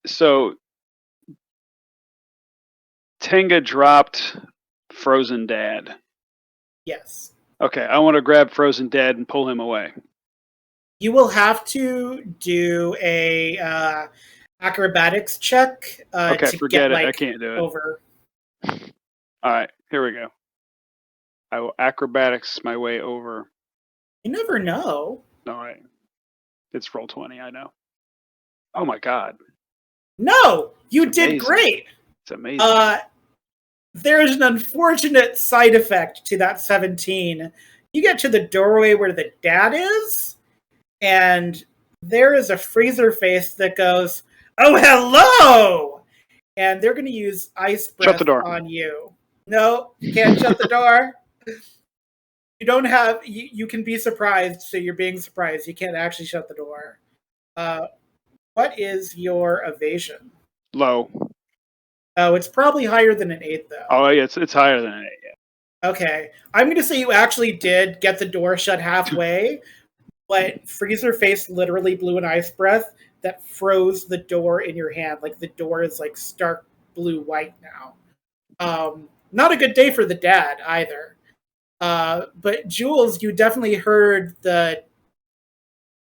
So Tenga dropped Frozen Dad. Yes. Okay, I want to grab Frozen Dad and pull him away. You will have to do a acrobatics check Okay, to forget get it. I can't do it. over. All right, here we go. I will acrobatics my way over. You never know. All right. It's roll 20, I know. Oh my god. No, you It's did amazing. great. It's amazing. There is an unfortunate side effect to that 17. You get to the doorway where the dad is, and there is a freezer face that goes, "Oh, hello!" And they're going to use ice breath Shut the door. on you. No, you can't shut the door. You don't have. You can be surprised, so you're being surprised. You can't actually shut the door. What is your evasion? Low. Oh, it's probably higher than an 8, though. Oh, yeah, it's higher than an 8. Yeah. Okay. I'm going to say you actually did get the door shut halfway, but Freezer Face literally blew an ice breath that froze the door in your hand. Like, the door is, like, stark blue-white now. Not a good day for the dad, either. But, Jules, you definitely heard the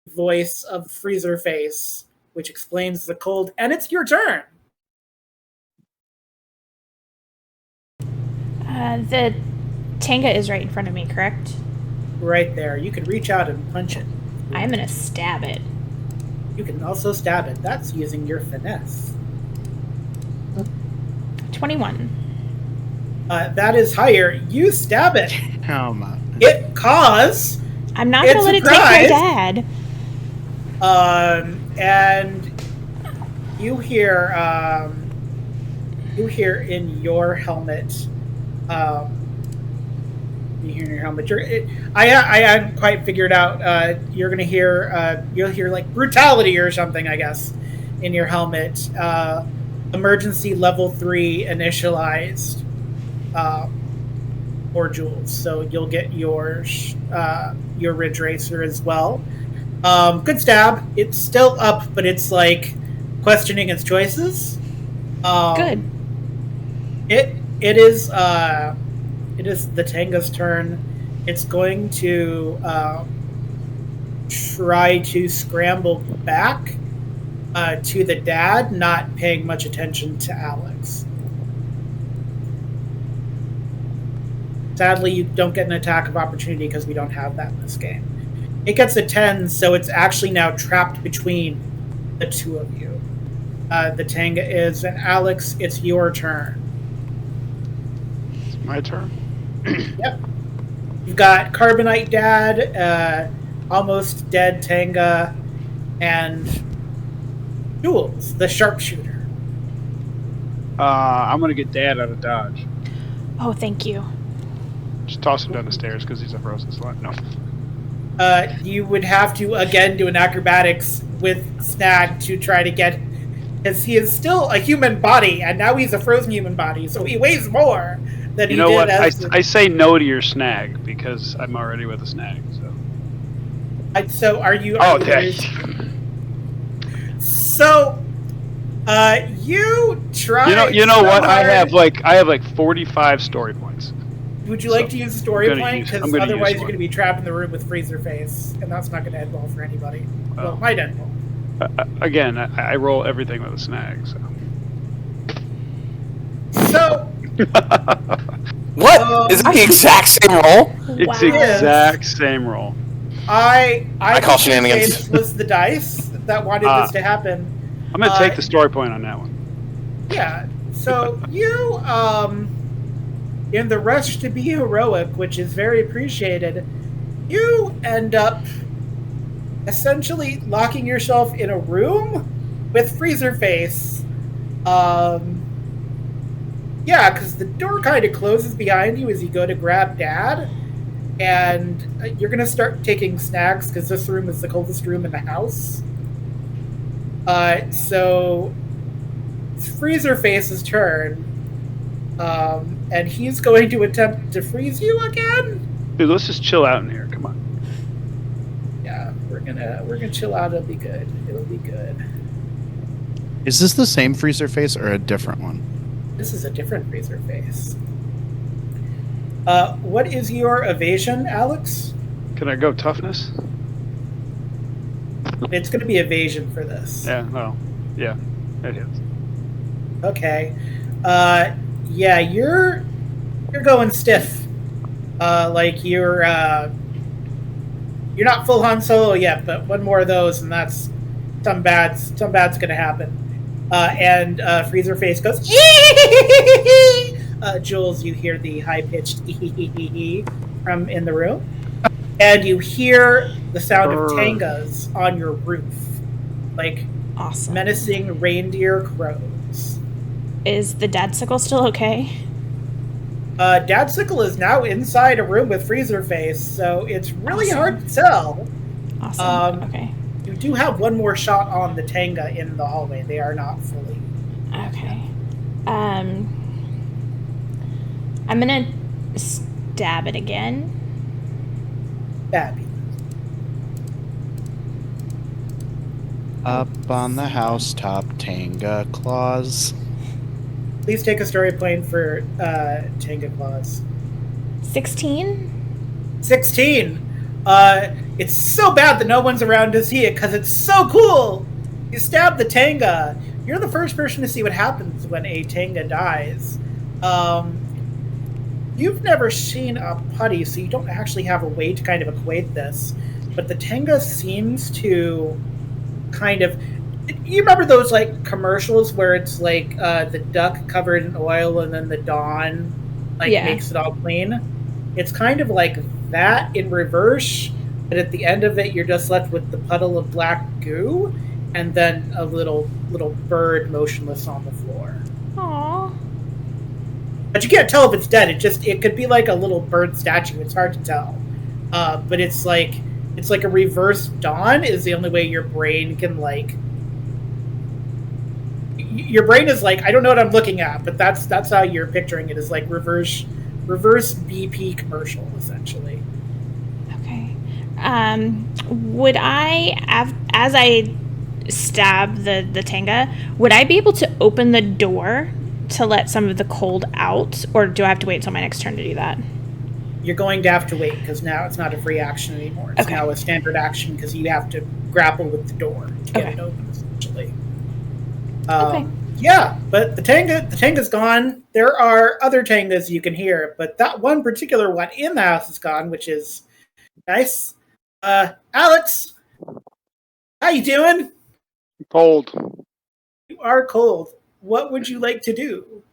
voice of Freezer Face, which explains the cold, and it's your turn. The Tanga is right in front of me, correct? Right there. You can reach out and punch it. I'm gonna stab it. You can also stab it. That's using your finesse. 21. That is higher. You stab it. Come on. It caws. I'm not It's gonna let it surprise. take my dad. And you hear in your helmet, You hear in your helmet. I hadn't quite figured out. You're gonna hear. You'll hear like brutality or something, I guess, in your helmet. Emergency level 3 initialized. Or Jules, so you'll get your Ridge Racer as well. Good stab. It's still up, but it's like questioning its choices. Good. It is the Tanga's turn. It's going to try to scramble back to the dad, not paying much attention to Alex. Sadly, you don't get an attack of opportunity because we don't have that in this game. It gets a 10, so it's actually now trapped between the two of you. The Tanga is, and Alex, it's your turn. It's my turn. Yep. You've got Carbonite Dad, almost dead Tanga, and Jules, the sharpshooter. I'm gonna get Dad out of dodge. Oh, thank you. Just toss him down the stairs because he's a frozen slot. No. You would have to again do an acrobatics with Snag to try to get, because he is still a human body, and now he's a frozen human body, so he weighs more than he did. You know what? As I say no to your snag because I'm already with a snag. So. So are you? Oh, okay. So, you try. You know so what? hard. I have like 45 story points. Would you like to use a story point? Because otherwise you're one. going to be trapped in the room with Freezer Face, and that's not going to end well for anybody. Well, it might end well. Again, I roll everything with a snag. So. What? Is it the exact same roll? It's the exact same roll. I call shenanigans. This was the dice that wanted this to happen. I'm going to take the story point on that one. Yeah. So you, in the rush to be heroic, which is very appreciated, you end up essentially locking yourself in a room with Freezer Face. Yeah, because the door kind of closes behind you as you go to grab Dad, and you're going to start taking snags because this room is the coldest room in the house. So it's Freezer Face's turn, and he's going to attempt to freeze you again. Dude, let's just chill out in here. Come on. Yeah, we're gonna chill out. It'll be good. It'll be good. Is this the same Freezer Face or a different one? This is a different Freezer Face. What is your evasion, Alex? Can I go toughness? It's going to be evasion for this. Yeah, well, yeah, it is. Okay. Yeah, you're going stiff. Like you're not full Han Solo yet, but one more of those, and that's some bad's gonna happen. And Freezer Face goes. Jules, you hear the high pitched from in the room, and you hear the sound of tangas on your roof, like awesome menacing reindeer crows. Is the Dadsicle still okay? Dadsicle is now inside a room with Freezer Face, so it's really hard to tell. Awesome. Okay. You do have one more shot on the Tanga in the hallway. They are not fully. Okay. I'm gonna stab it again. Babby. Up on the housetop, Tanga claws. Please take a story point for Tanga Claws. 16? 16! It's so bad that no one's around to see it because it's so cool! You stab the Tanga. You're the first person to see what happens when a Tanga dies. You've never seen a putty, so you don't actually have a way to kind of equate this. But the Tanga seems to kind of... You remember those like commercials where it's like the duck covered in oil and then the dawn makes it all clean? It's kind of like that in reverse, but at the end of it you're just left with the puddle of black goo and then a little bird motionless on the floor. Aww. But you can't tell if it's dead. It could be like a little bird statue. It's hard to tell. But it's like a reverse dawn is the only way your brain can like. Your brain is like, I don't know what I'm looking at, but that's how you're picturing it, is like reverse BP commercial essentially. Okay. Would I, as I stab the Tanga, would I be able to open the door to let some of the cold out, or do I have to wait until my next turn to do that? You're going to have to wait because now it's not a free action anymore. It's now a standard action because you have to grapple with the door to get it open essentially. Yeah, but the Tanga's gone. There are other Tangas you can hear, but that one particular one in the house is gone, which is nice. Alex, how you doing? Cold. You are cold. What would you like to do?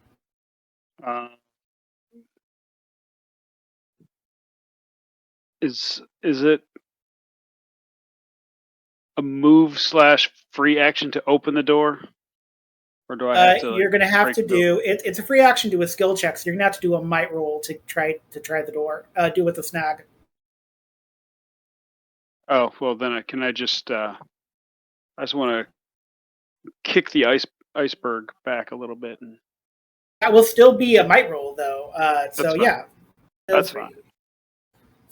Is it a move / free action to open the door? Or do I have to? You're going to have to do it. It's a free action to a skill check, so you're going to have to do a might roll to try the door. Do with a snag. Oh well, then can I just? I just want to kick the iceberg back a little bit, and that will still be a might roll though. So fine. Yeah, that's fine.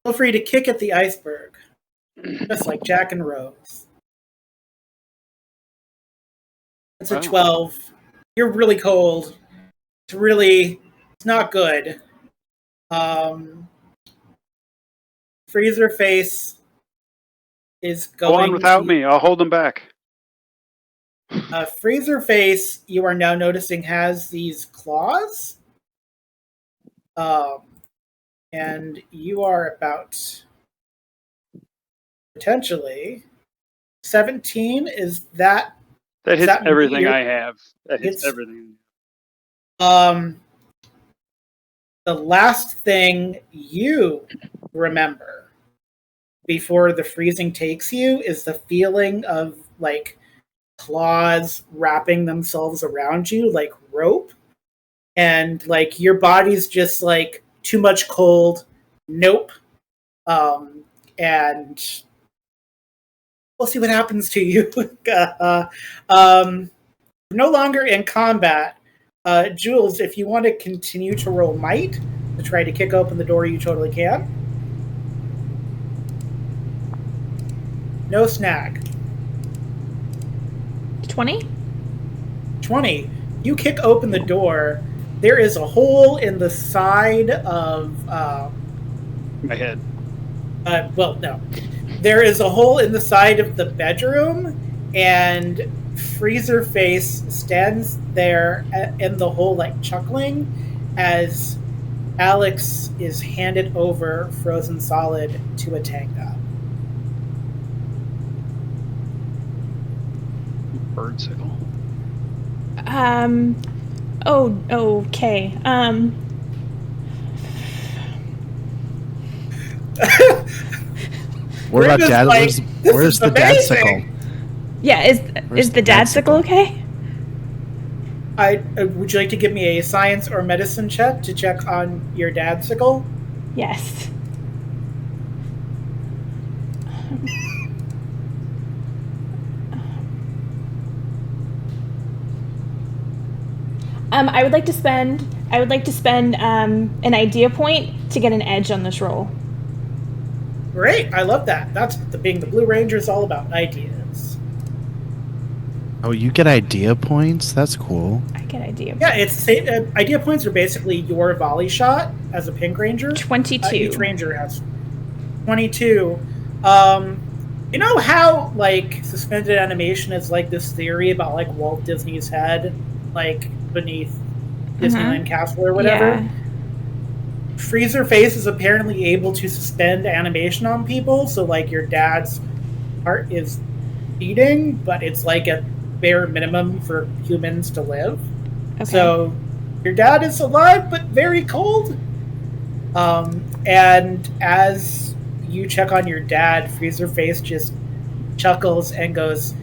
Feel free to kick at the iceberg, just like Jack and Rose. It's a 12. You're really cold. It's not good. Freezer face is going. Go on without me. I'll hold them back. Freezer face, you are now noticing, has these claws. And you are about potentially 17. Is that? That hits everything I have. That hits everything. The last thing you remember before the freezing takes you is the feeling of like claws wrapping themselves around you like rope, and like your body's just like too much cold. Nope. And we'll see what happens to you. No longer in combat. Jules, if you want to continue to roll might to try to kick open the door, you totally can. No snag. 20? 20. You kick open the door. There is a hole in the side of... my head. Well, no. There is a hole in the side of the bedroom, and Freezer Face stands there in the hole, like chuckling, as Alex is handed over frozen solid to a Tanga. Birdsicle. Oh, okay. What about dad? Like, where's the dad sickle? Yeah, is the dad sickle okay? Would you like to give me a science or medicine check to check on your dad sickle? Yes. I would like to spend an idea point to get an edge on this roll. Great, I love that. That's being the Blue Ranger is all about, ideas. Oh, you get idea points? That's cool. I get idea points. Yeah, it's idea points are basically your volley shot as a Pink Ranger. 22. Each Ranger has 22. You know how like suspended animation is like this theory about like Walt Disney's head, like beneath Disneyland Castle or whatever? Yeah. Freezer Face is apparently able to suspend animation on people, so like your dad's heart is beating, but it's like a bare minimum for humans to live. Okay. So your dad is alive but very cold. And as you check on your dad, Freezer Face just chuckles and goes,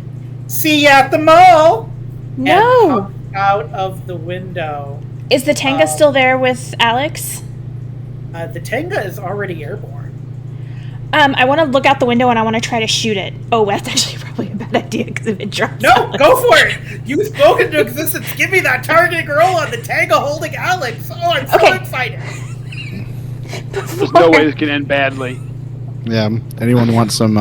"See ya at the mall!" No! And pops out of the window Is the Tanga still there with Alex? The Tanga is already airborne. I want to look out the window and I want to try to shoot it. Oh, that's actually probably a bad idea because if it drops. No, go for it! You spoke into existence. Give me that targeting roll on the Tanga holding Alex. Oh, I'm so excited. There's no way this can end badly. Yeah. Anyone want some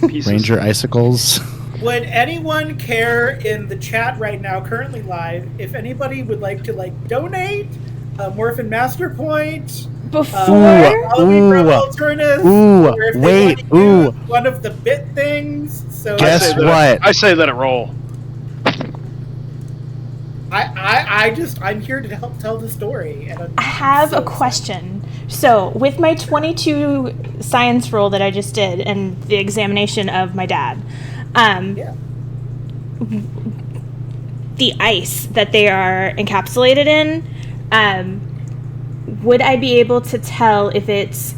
Ranger icicles? Would anyone care in the chat right now, currently live, if anybody would like to donate a Morphin Master Point? Alternis, or if they want to use one of the bit things. So guess what? I say let it roll. I'm here to help tell the story. And I have a question. So, with my 22 science roll that I just did and the examination of my dad, the ice that they are encapsulated in, would I be able to tell if it's,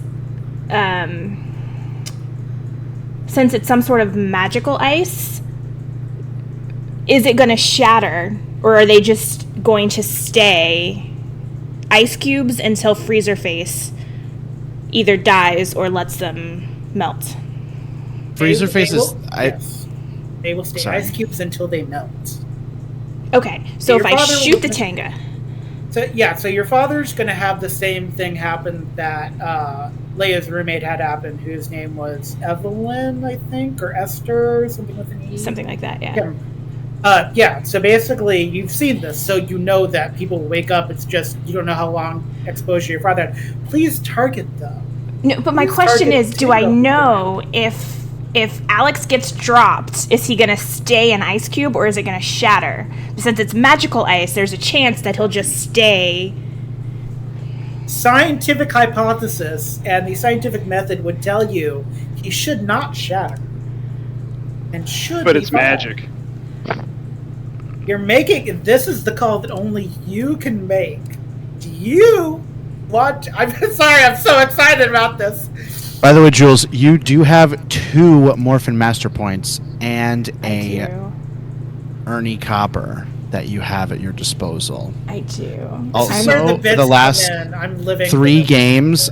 since it's some sort of magical ice, is it going to shatter, or are they just going to stay ice cubes until Freezer Face either dies or lets them melt? Freezer Face is... Yes. They will stay ice cubes until they melt. Okay, so if I shoot the Tanga... So your father's going to have the same thing happen that Leah's roommate had happen, whose name was Evelyn, I think, or Esther, something with an E. Something like that, yeah. So basically, you've seen this, so you know that people wake up, it's just, you don't know how long exposure your father had. Please target them. No, but my question is, do I know if Alex gets dropped, is he going to stay an ice cube or is it going to shatter? Since it's magical ice, there's a chance that he'll just stay. Scientific hypothesis and the scientific method would tell you he should not shatter. And should But be it's fine. magic. You're making... This is the call that only you can make. Do you want... I'm sorry, I'm so excited about this. By the way, Jules, you do have 2 Morphin Master Points and a Ernie Copper that you have at your disposal. I do. Also, for the last 3 games,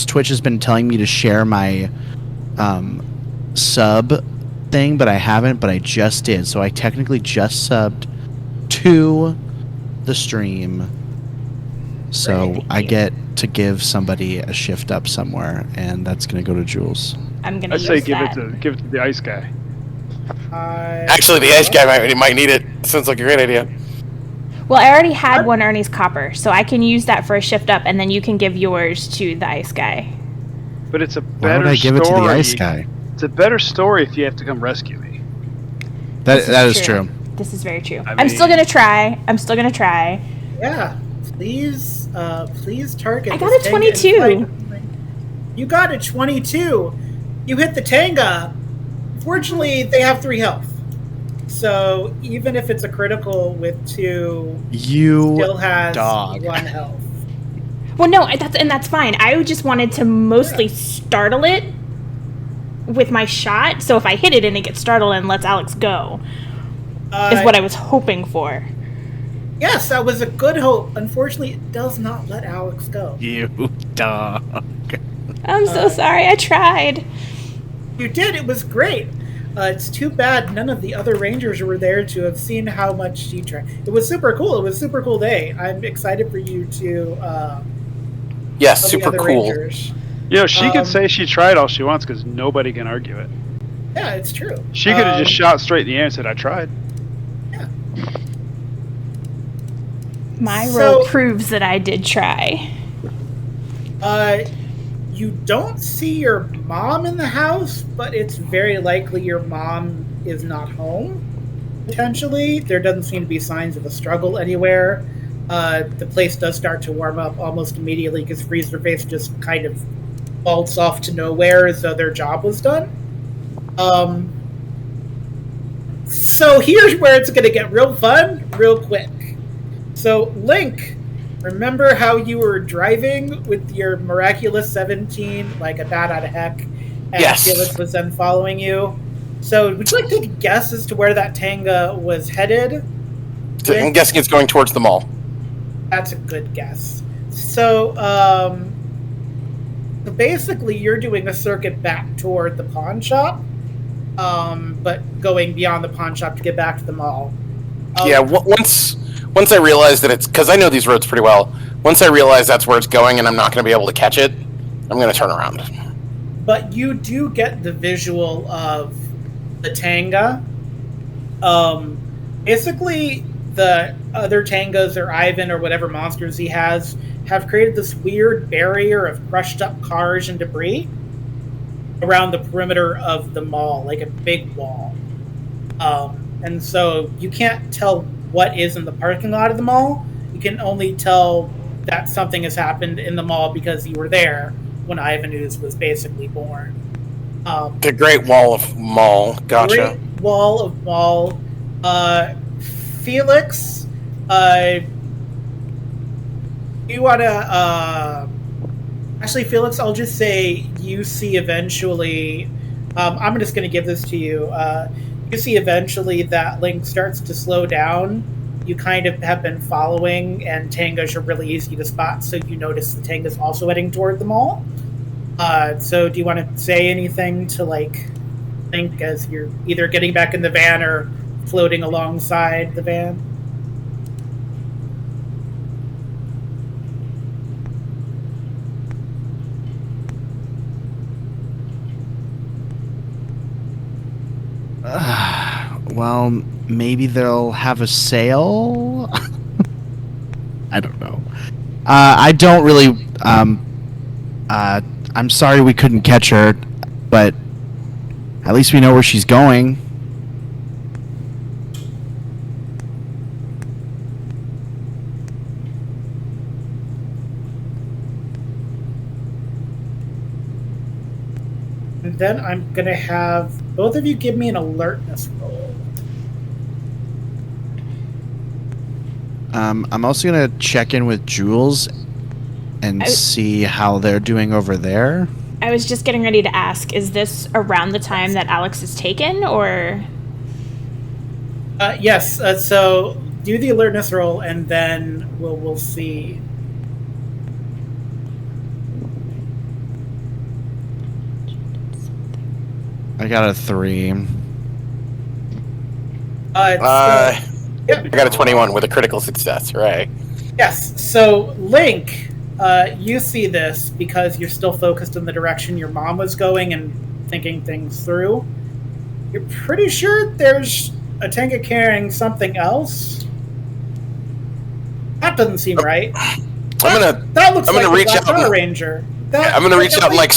Twitch has been telling me to share my sub thing, but I haven't, but I just did. So I technically just subbed to the stream. So I get to give somebody a shift up somewhere, and that's going to go to Jules. I'm going to say give it to the ice guy. Actually, the ice guy might need it. Sounds like a great idea. Well, I already had one Ernie's Copper, so I can use that for a shift up, and then you can give yours to the ice guy. But it's a better story. Why would I give it to the ice guy? It's a better story if you have to come rescue me. That is true. This is very true. I'm still going to try. Yeah. Please target. I got a 22. You got a 22. You hit the Tanga. Fortunately, they have 3 health. So even if it's a critical with 2, still has 1 health. Well, no, that's fine. I just wanted to mostly startle it with my shot. So if I hit it and it gets startled and lets Alex go, is what I was hoping for. Yes, that was a good hope. Unfortunately, it does not let Alex go. You dog. I'm so sorry. I tried. You did. It was great. It's too bad none of the other Rangers were there to have seen how much she tried. It was super cool. It was a super cool day. I'm excited for you to... Yes, super cool. Rangers. She could say she tried all she wants because nobody can argue it. Yeah, it's true. She could have just shot straight in the air and said, I tried. Yeah. My roll proves that I did try. You don't see your mom in the house, but it's very likely your mom is not home. Potentially. There doesn't seem to be signs of a struggle anywhere. The place does start to warm up almost immediately because Freezer Face just kind of bolts off to nowhere as though their job was done. So here's where it's going to get real fun, real quick. So, Link, remember how you were driving with your miraculous 17 like a bat out of heck? And yes. Felix was then following you? So, would you like to take a guess as to where that Tanga was headed? I'm guessing it's going towards the mall. That's a good guess. So, basically, you're doing a circuit back toward the pawn shop, but going beyond the pawn shop to get back to the mall. Yeah, once I realize that it's... Because I know these roads pretty well. Once I realize that's where it's going and I'm not going to be able to catch it, I'm going to turn around. But you do get the visual of the Tanga. Basically, the other Tangas or Ivan or whatever monsters he has have created this weird barrier of crushed up cars and debris around the perimeter of the mall, like a big wall. And so you can't tell what is in the parking lot of the mall. You can only tell that something has happened in the mall because you were there when Ivanus was basically born. The Great Wall of Mall. Gotcha. Great Wall of Mall. Felix, you want to... actually, Felix, I'll just say you see eventually... I'm just going to give this to you. You see eventually that Link starts to slow down. You kind of have been following, and Tangas are really easy to spot, so you notice the Tanga's also heading toward the mall. So do you want to say anything to, like, Link as you're either getting back in the van or floating alongside the van? Well, maybe they'll have a sale? I don't know. I don't really... I'm sorry we couldn't catch her, but at least we know where she's going. And then I'm going to have both of you give me an alertness roll. I'm also going to check in with Jules and see how they're doing over there. I was just getting ready to ask, is this around the time that Alex is taken, or? Yes, so do the alertness roll, and then we'll see. I got a 3. I got a 21 with a critical success, right? Yes, so Link, you see this because you're still focused in the direction your mom was going and thinking things through. You're pretty sure there's a Tanga carrying something else? That doesn't seem right. That looks like reach a Power out Ranger. I'm gonna reach out and like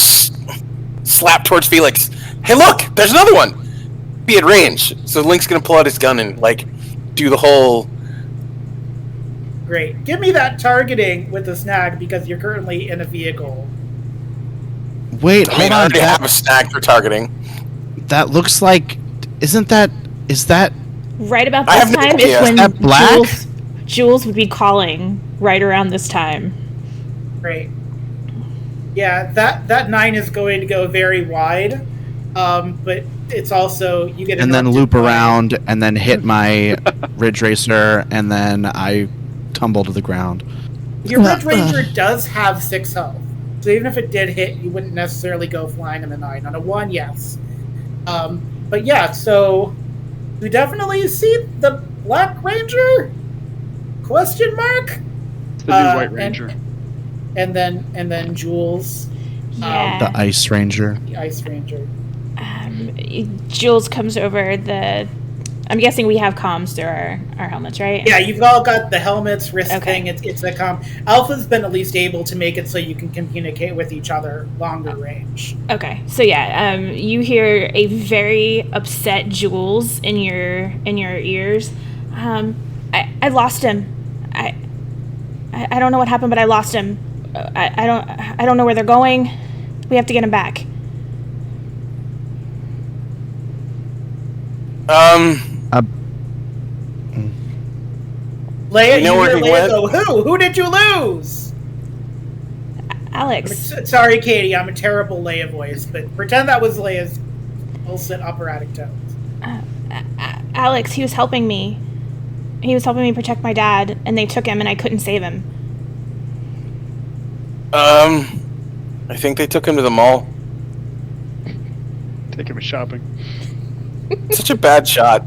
slap towards Felix. Hey, look! There's another one. Be at range. So Link's gonna pull out his gun and like do the whole. Great. Give me that targeting with the snag because you're currently in a vehicle. Wait, I already have a snag for targeting. That looks like. Is that? Right about this time is when that black? Jules would be calling right around this time. Great. Yeah, that 9 is going to go very wide, but it's also you get and then loop around and then hit my Ridge Racer and then I tumble to the ground. Your Ridge Ranger does have 6 health, so even if it did hit, you wouldn't necessarily go flying on a 9. On a 1, yes. But yeah, so you definitely see the Black Ranger? Question mark? The new White Ranger. And then Jules. Yeah. The Ice Ranger. The Ice Ranger. Jules comes over the... I'm guessing we have comms through our helmets, right? Yeah, you've all got the helmets, wrist Okay. thing. It's the comm. Alpha's been at least able to make it so you can communicate with each other longer range. Okay, so yeah, you hear a very upset Jules in your ears. I lost him. I don't know what happened, but I lost him. I don't know where they're going. We have to get him back. Leah, You know where he Leah went? go, who did you lose? Alex. Sorry, Katie, I'm a terrible Leia voice, but pretend that was Leia's dulcet operatic tones. Alex, he was helping me. He was helping me protect my dad, and they took him, and I couldn't save him. I think they took him to the mall. Take him shopping. Such a bad shot.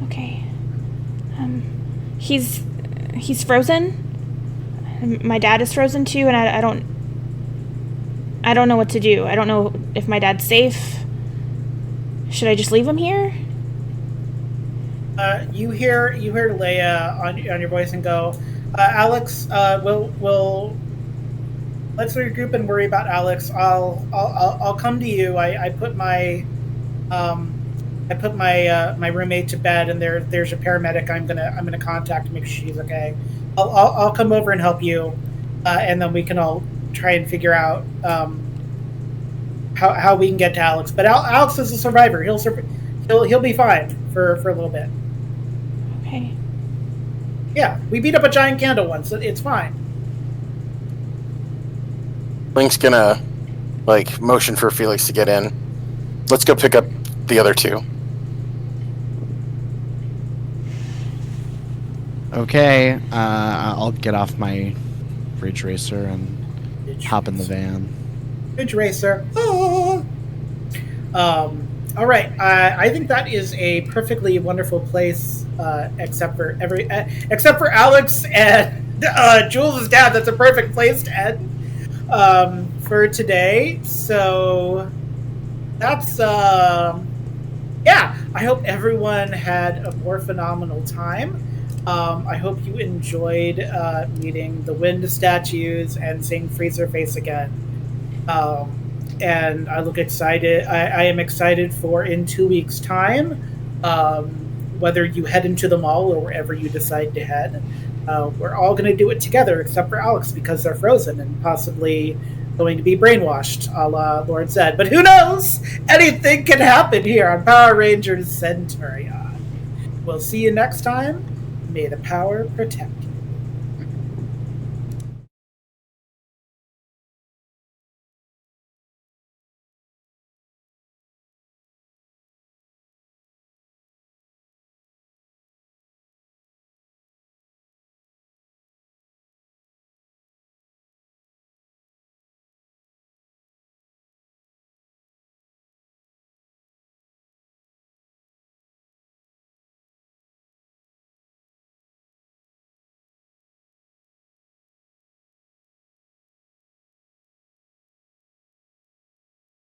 Okay. He's frozen. My dad is frozen too, and I don't know what to do. I don't know if my dad's safe. Should I just leave him here? You hear Leah on your voice and go, Alex, we'll let's regroup and worry about Alex. I'll come to you. I put my my roommate to bed, and there's a paramedic I'm gonna contact to make sure she's okay. I'll come over and help you, and then we can all try and figure out how we can get to Alex. But Alex is a survivor. He'll be fine for a little bit. Okay. Yeah, we beat up a giant candle once. It's fine. Link's gonna motion for Felix to get in. Let's go pick up the other two. Okay, I'll get off my Ridge Racer and hop in the van. Ridge Racer. Oh. All right. I think that is a perfectly wonderful place, except for Alex and Jules' dad. That's a perfect place to end for today. So that's yeah. I hope everyone had a more phenomenal time. I hope you enjoyed meeting the wind statues and seeing Freezer Face again. And I look excited. I am excited for in 2 weeks' time, whether you head into the mall or wherever you decide to head. We're all going to do it together, except for Alex, because they're frozen and possibly going to be brainwashed, a la Lord said. But who knows? Anything can happen here on Power Rangers Centurion. We'll see you next time. May the power protect you.